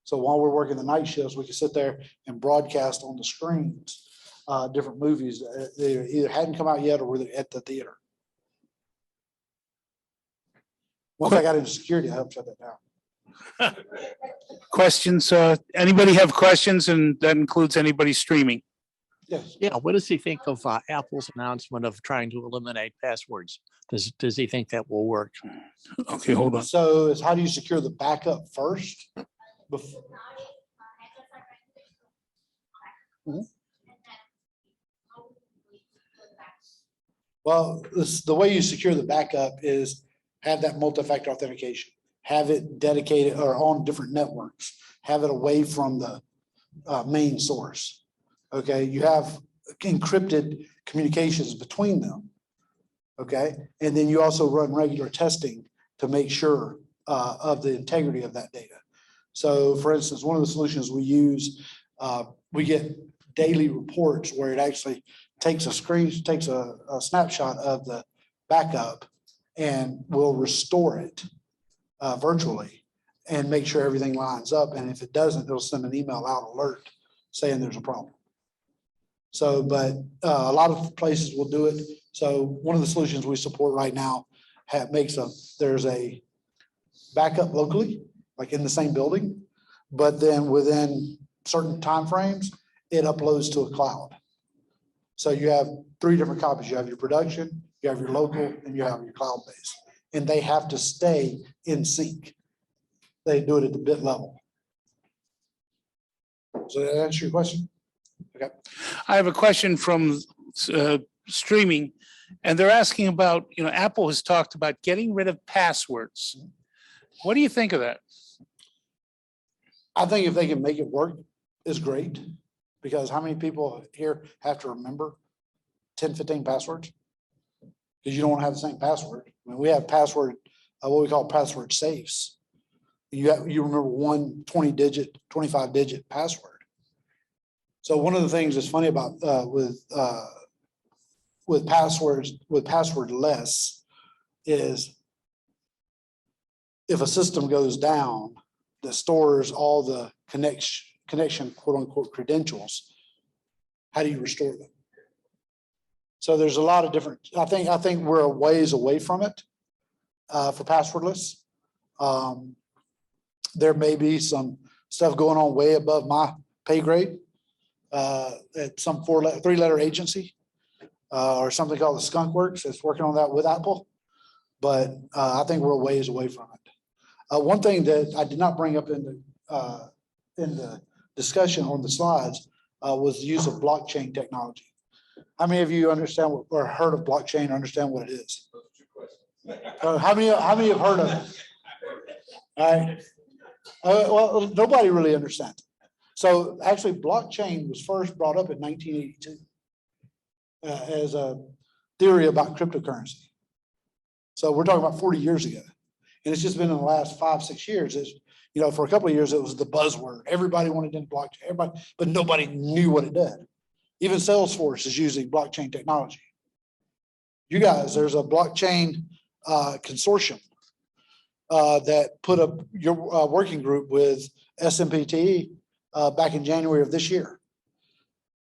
So while we're working the night shifts, we could sit there and broadcast on the screens, different movies that either hadn't come out yet or were at the theater. Once I got into security, I helped shut that down. Questions? Anybody have questions? And that includes anybody streaming. Yes. Yeah, what does he think of Apple's announcement of trying to eliminate passwords? Does he think that will work? Okay, hold on. So it's how do you secure the backup first? Mhm. Well, the way you secure the backup is have that multi-factor authentication, have it dedicated or on different networks, have it away from the main source. Okay, you have encrypted communications between them. Okay, and then you also run regular testing to make sure of the integrity of that data. So for instance, one of the solutions we use, we get daily reports where it actually takes a snapshot of the backup and will restore it virtually and make sure everything lines up. And if it doesn't, it'll send an email out alert saying there's a problem. So, but a lot of places will do it. So one of the solutions we support right now there's a backup locally, like in the same building, but then within certain timeframes, it uploads to a cloud. So you have 3 different copies. You have your production, you have your local, and you have your cloud-based. And they have to stay in sync. They do it at the bit level. So that answer your question? Okay. I have a question from streaming, and they're asking about, Apple has talked about getting rid of passwords. What do you think of that? I think if they can make it work, is great. Because how many people here have to remember 10, 15 passwords? Because you don't want to have the same password. I mean, we have password, what we call password safes. You remember one 20-digit, 25-digit password. So one of the things that's funny about with passwordless is if a system goes down that stores all the connection, quote unquote, credentials, how do you restore them? So there's a lot of different, I think we're a ways away from it for passwordless. There may be some stuff going on way above my pay grade at some 3-letter agency or something called the Skunk Works that's working on that with Apple. But I think we're a ways away from it. One thing that I did not bring up in the discussion on the slides was the use of blockchain technology. How many of you understand or heard of blockchain or understand what it is? How many have heard of it? All right. Well, nobody really understands. So actually blockchain was first brought up in 1982 as a theory about cryptocurrency. So we're talking about 40 years ago. And it's just been in the last 5-6 years. For a couple of years, it was the buzzword. Everybody wanted in blockchain, but nobody knew what it did. Even Salesforce is using blockchain technology. You guys, there's a blockchain consortium that put up your working group with SMPTE back in January of this year,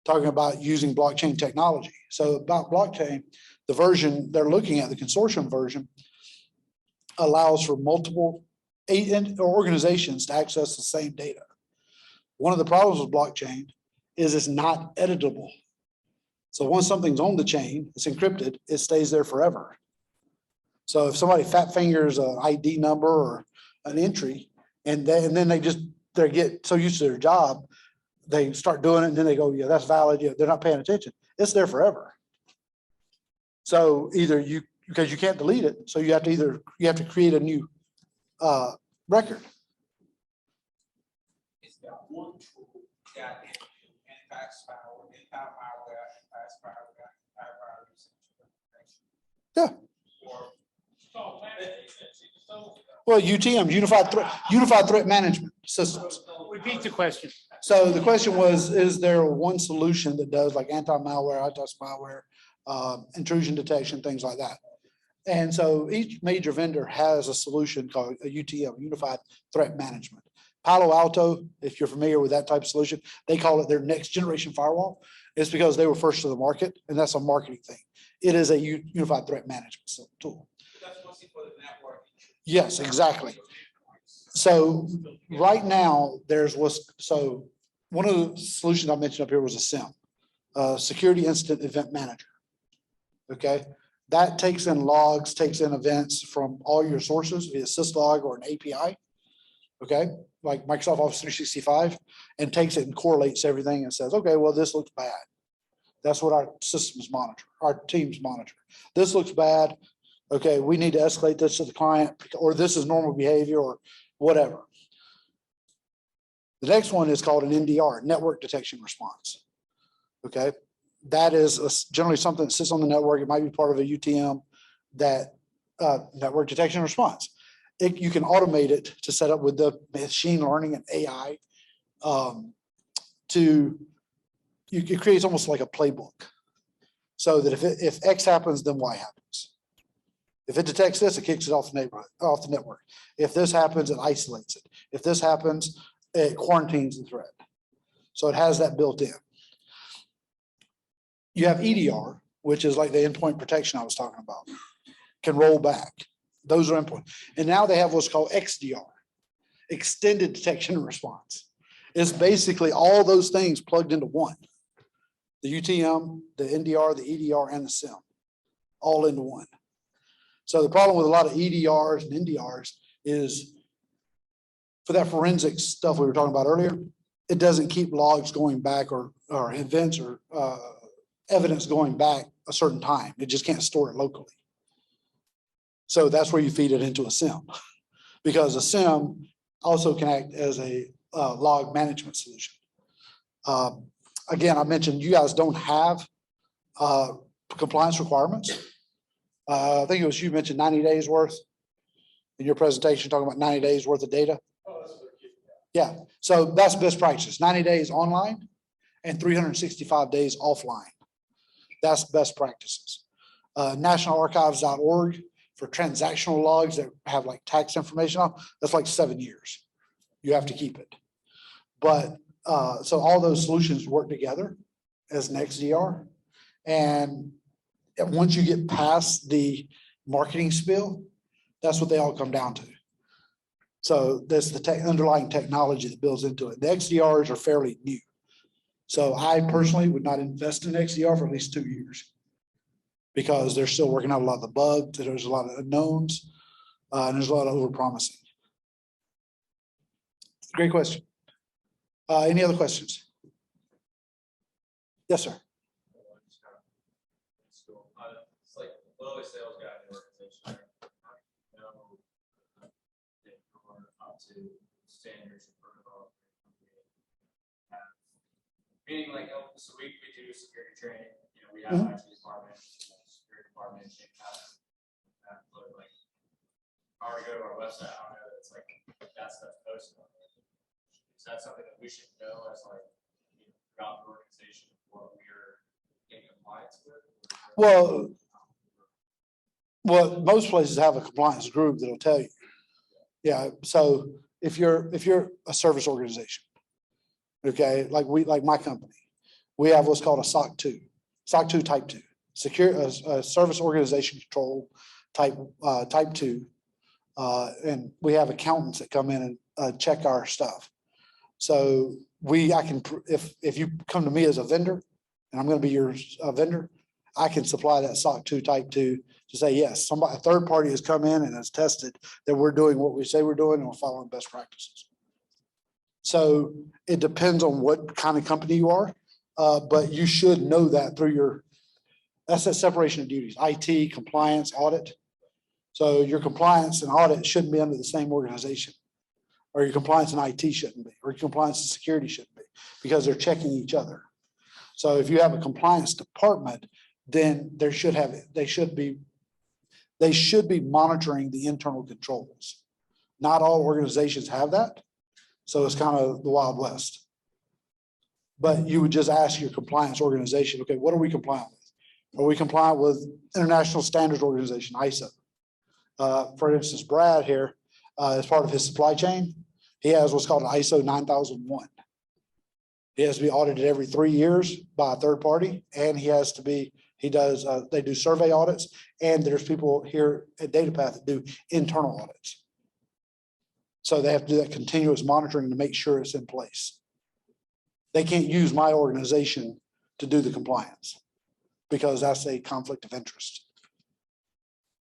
talking about using blockchain technology. So about blockchain, the version they're looking at, the consortium version, allows for multiple organizations to access the same data. One of the problems with blockchain is it's not editable. So once something's on the chain, it's encrypted, it stays there forever. So if somebody fat fingers an ID number or an entry, and then they get so used to their job, they start doing it, and then they go, yeah, that's valid. Yeah, they're not paying attention. It's there forever. So either because you can't delete it, so you have to create a new record. It's got one tool that anti-malware, Yeah. Well, UTM, Unified Threat Management Systems. Repeat the question. So the question was, is there one solution that does like anti-malware, anti-spyware, intrusion detection, things like that? And so each major vendor has a solution called a UTM, Unified Threat Management. Palo Alto, if you're familiar with that type of solution, they call it their next generation firewall. It's because they were first to the market, and that's a marketing thing. It is a unified threat management tool. That's mostly for the network. Yes, exactly. So right now, so one of the solutions I mentioned up here was a SIM, Security Incident Event Manager. Okay, that takes in logs, takes in events from all your sources via syslog or an API. Okay, like Microsoft Office 365, and takes it and correlates everything and says, okay, well, this looks bad. That's what our systems monitor, our teams monitor. This looks bad. Okay, we need to escalate this to the client, or this is normal behavior, or whatever. The next one is called an NDR, Network Detection Response. Okay, that is generally something that sits on the network. It might be part of a UTM, that network detection response. You can automate it to set up with the machine learning and AI it creates almost like a playbook. So that if X happens, then Y happens. If it detects this, it kicks it off the network. If this happens, it isolates it. If this happens, it quarantines the threat. So it has that built in. You have EDR, which is like the endpoint protection I was talking about, can roll back. Those are endpoint. And now they have what's called XDR, Extended Detection and Response. It's basically all those things plugged into one. The UTM, the NDR, the EDR, and the SIM, all into one. So the problem with a lot of EDRs and NDRs is for that forensic stuff we were talking about earlier, it doesn't keep logs going back or events or evidence going back a certain time. It just can't store it locally. So that's where you feed it into a SIM, because a SIM also can act as a log management solution. Again, I mentioned you guys don't have compliance requirements. I think it was you mentioned 90 days worth in your presentation, talking about 90 days worth of data. Yeah, so that's best practice, 90 days online and 365 days offline. That's best practices. Nationalarchives.org for transactional logs that have like tax information on, that's like 7 years. You have to keep it. But so all those solutions work together as an XDR. And once you get past the marketing spill, that's what they all come down to. So that's the underlying technology that builds into it. The XDRs are fairly new. So I personally would not invest in XDR for at least 2 years, because they're still working out a lot of the bugs. There's a lot of unknowns, and there's a lot of overpromising. Great question. Any other questions? Yes, sir. It's like the lowest sales guy in the organization. Up to standards and protocol. Meaning like, so we do security training, you know, we have IT department, security department, but like, if I were to go to our website, I don't know, it's like, that stuff posted on there. Is that something that we should know as like, you know, throughout the organization, what we're getting compliance with? Well, most places have a compliance group that'll tell you. Yeah, so if you're a service organization, okay, like my company, we have what's called a SOC 2, SOC 2 type 2, service organization control type 2, and we have accountants that come in and check our stuff. So if you come to me as a vendor, and I'm going to be your vendor, I can supply that SOC 2 type 2 to say, yes, a third party has come in and has tested that we're doing what we say we're doing and we're following best practices. So it depends on what kind of company you are, but you should know that through that's that separation of duties, IT, compliance, audit. So your compliance and audit shouldn't be under the same organization, or your compliance and IT shouldn't be, or your compliance and security shouldn't be, because they're checking each other. So if you have a compliance department, then they should be monitoring the internal controls. Not all organizations have that. So it's kind of the Wild West. But you would just ask your compliance organization, okay, what are we compliant with? Are we compliant with International Standards Organization, ISO? For instance, Brad here, as part of his supply chain, he has what's called an ISO 9001. He has to be audited every 3 years by a third party, and they do survey audits, and there's people here at DataPath that do internal audits. So they have to do that continuous monitoring to make sure it's in place. They can't use my organization to do the compliance because that's a conflict of interest.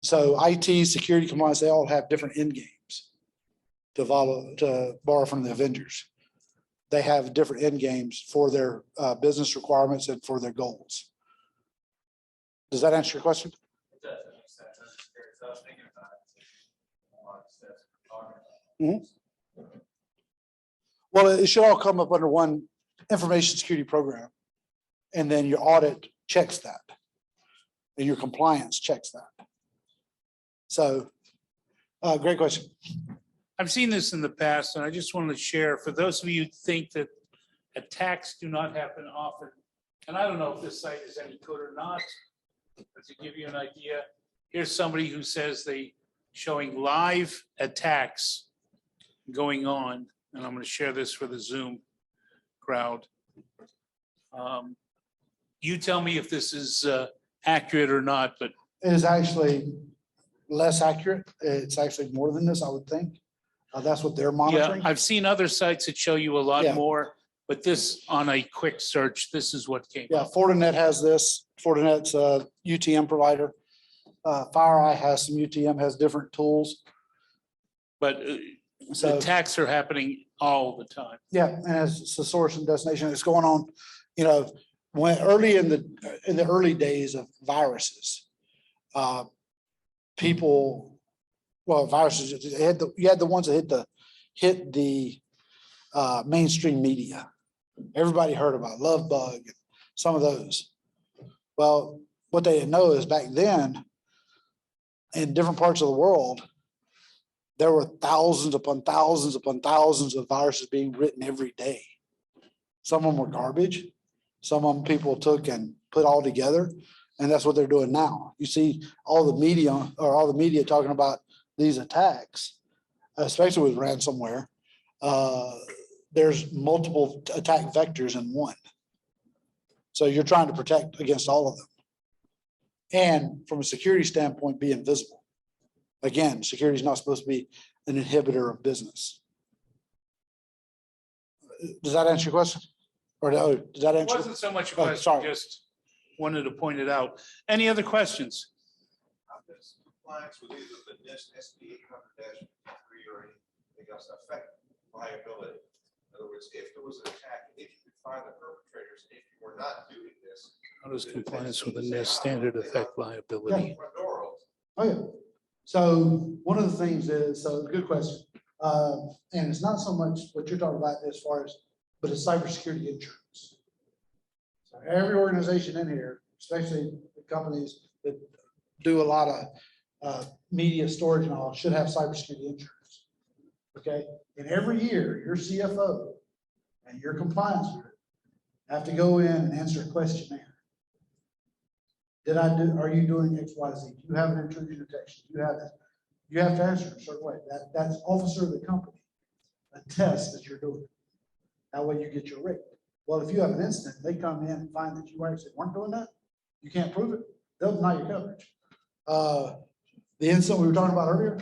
So IT, security, compliance, they all have different end games to borrow from the Avengers. They have different end games for their business requirements and for their goals. Does that answer your question? It does, that makes sense. I was just curious. I was thinking about it. A lot of steps we're talking about. Well, it should all come up under one information security program. And then your audit checks that. And your compliance checks that. So, great question. I've seen this in the past, and I just wanted to share, for those of you who think that attacks do not happen often, and I don't know if this site is any good or not, but to give you an idea, here's somebody who says they showing live attacks going on, and I'm going to share this for the Zoom crowd. You tell me if this is accurate or not, but It is actually less accurate. It's actually more than this, I would think. That's what they're yeah, monitoring. I've seen other sites that show you a lot Yeah. more, but this, on a quick search, this is what came Yeah, up. Fortinet has this. Fortinet's a UTM provider. FireEye has some UTM, has different tools. But So, attacks are happening all the time. yeah, and it's the source and destination. It's going on, when early in the early days of viruses, viruses, you had the ones that hit the mainstream media. Everybody heard about Love Bug, and some of those. Well, what they didn't know is back then, in different parts of the world, there were thousands upon thousands upon thousands of viruses being written every day. Some of them were garbage. Some of them people took and put all together. And that's what they're doing now. You see all the media talking about these attacks, especially with ransomware. There's multiple attack vectors in one. So you're trying to protect against all of them. And from a security standpoint, be invisible. Again, security is not supposed to be an inhibitor of business. Does that answer your question? Or does that It answer? wasn't so much a Oh, question, sorry. just wanted to point it out. Any other questions? Does compliance with either the NIST SB 800-53 or anything else affect liability? In other words, if there was an attack, if you could find the perpetrators, if you were not doing this. How does compliance with the NIST standard affect liability? Oh, yeah. So one of the things is, good question. And it's not so much what you're talking about as far as, but it's cybersecurity insurance. So every organization in here, especially the companies that do a lot of media storage and all, should have cybersecurity insurance. Okay, and every year your CFO and your compliance group have to go in and answer a questionnaire. Are you doing X, Y, Z? Do you have an intrusion detection? Do you have that? You have to answer in a certain way. That's officer of the company, a test that you're doing. That way you get your rate. Well, if you have an incident, they come in and find that you actually weren't doing that, you can't prove it, they'll deny your coverage. The incident we were talking about earlier,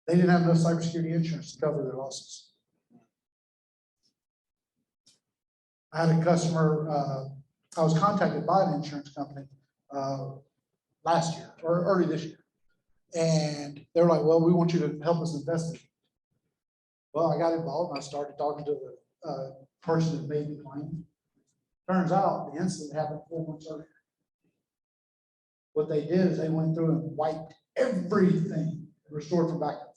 they didn't have enough cybersecurity insurance to cover their losses. I had a customer, I was contacted by an insurance company last year or early this year. And they were like, well, we want you to help us investigate. Well, I got involved and I started talking to the person that made the claim. Turns out the incident happened 4 months earlier. What they did is they went through and wiped everything, restored from backup.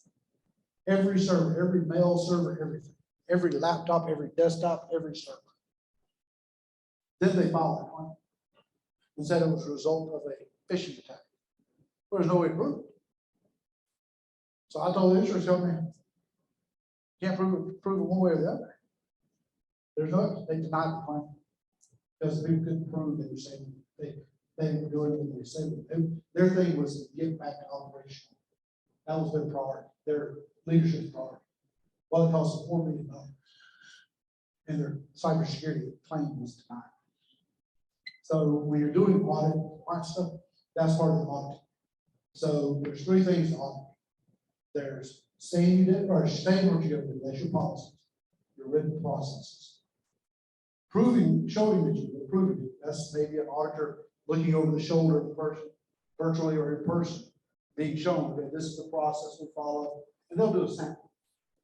Every server, every mail server, everything. Every laptop, every desktop, every server. Then they filed a claim and said it was a result of a phishing attack. There's no way to prove it. So I told the insurance company, can't prove it one way or the other. There's no, they denied the claim because people couldn't prove they were saying they were doing what they said. Their thing was to get back to operational. That was their priority, their leadership priority. Well, it cost $4 million. And their cybersecurity claim was denied. So when you're doing audit stuff, that's part of the audit. So there's three things to audit. There's saying you did, or saying what you're gonna do, that's your policies, your written processes. Proving, showing that you did, proving it, that's maybe an auditor looking over the shoulder of the person, virtually or in person, being shown, okay, this is the process we follow, and they'll do a sample.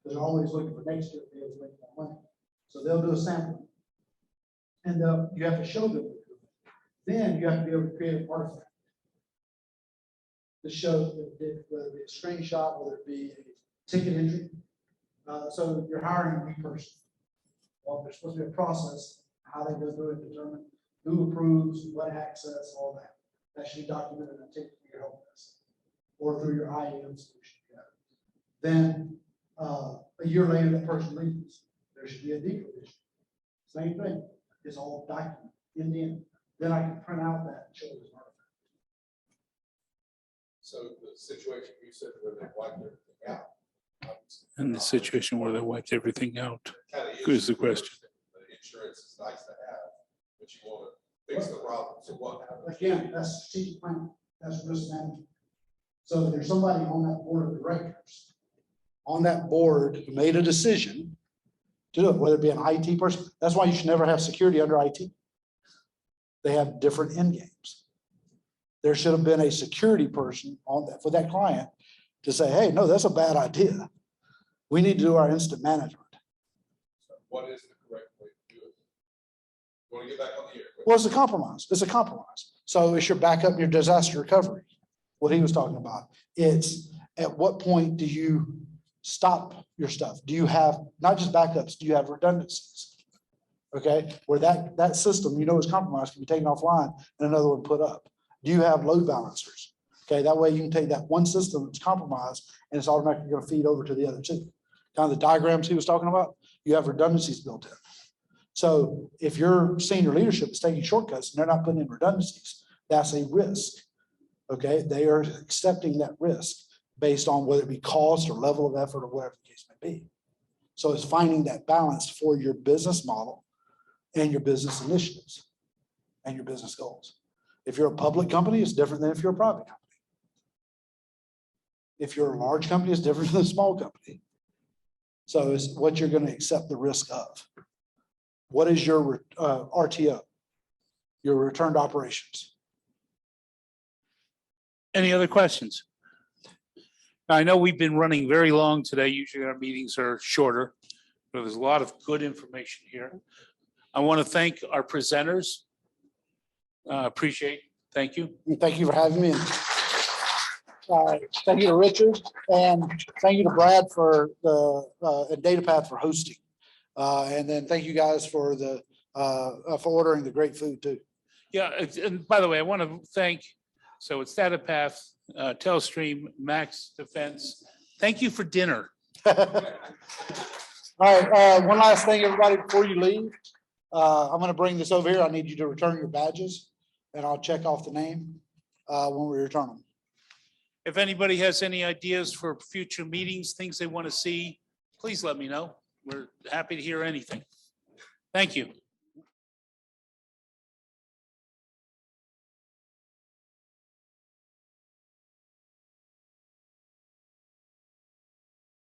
Because they're always looking for next year to be able to make more money. So they'll do a sample. And you have to show them. Then you have to be able to create an artifact to show that whether it be a screenshot, whether it be a ticket entry. So you're hiring a new person. Well, there's supposed to be a process, how they go through it, determine who approves, what access, all that. That should be documented in a ticket for your help desk or through your IAM solution. Then a year later, that person leaves. There should be a decommission. Same thing. It's all documented in the end. Then I can print out that and show it as an artifact. So the situation you said where they wiped everything out. In the situation where they wiped everything out. Kind of Is the question. The insurance is nice to have, but you want to fix the problem. So what happens? Again, that's strategic planning. That's risk management. So if there's somebody on that board of directors, on that board who made a decision to do it, whether it be an IT person, that's why you should never have security under IT. They have different end games. There should have been a security person on that for that client to say, hey, no, that's a bad idea. We need to do our instant management. What is the correct way to do it? You want to get back on the air? Well, it's a compromise. It's a compromise. So it's your backup and your disaster recovery. What he was talking about. It's at what point do you stop your stuff? Do you have not just backups? Do you have redundancies? Okay, where that system, you know, is compromised, can be taken offline and another one put up. Do you have load balancers? Okay, that way you can take that one system that's compromised and it's automatically going to feed over to the other two. Kind of the diagrams he was talking about, you have redundancies built in. So if your senior leadership is taking shortcuts and they're not putting in redundancies, that's a risk. Okay, they are accepting that risk based on whether it be cost or level of effort or whatever the case may be. So it's finding that balance for your business model and your business initiatives and your business goals. If you're a public company, it's different than if you're a private company. If you're a large company, it's different than a small company. So it's what you're going to accept the risk of. What is your RTO? Your return to operations. Any other questions? I know we've been running very long today. Usually our meetings are shorter, but there's a lot of good information here. I want to thank our presenters. Appreciate, thank you. Thank you for having me. Thank you to Richard and thank you to Brad for the and DataPath for hosting. And then thank you guys for the for ordering the great food too. Yeah, and by the way, I want to thank, so it's DataPath, Telestream, Max Defense. Thank you for dinner. All right, one last thing, everybody, before you leave. I'm going to bring this over here. I need you to return your badges and I'll check off the name when we return them. If anybody has any ideas for future meetings, things they want to see, please let me know. We're happy to hear anything. Thank you.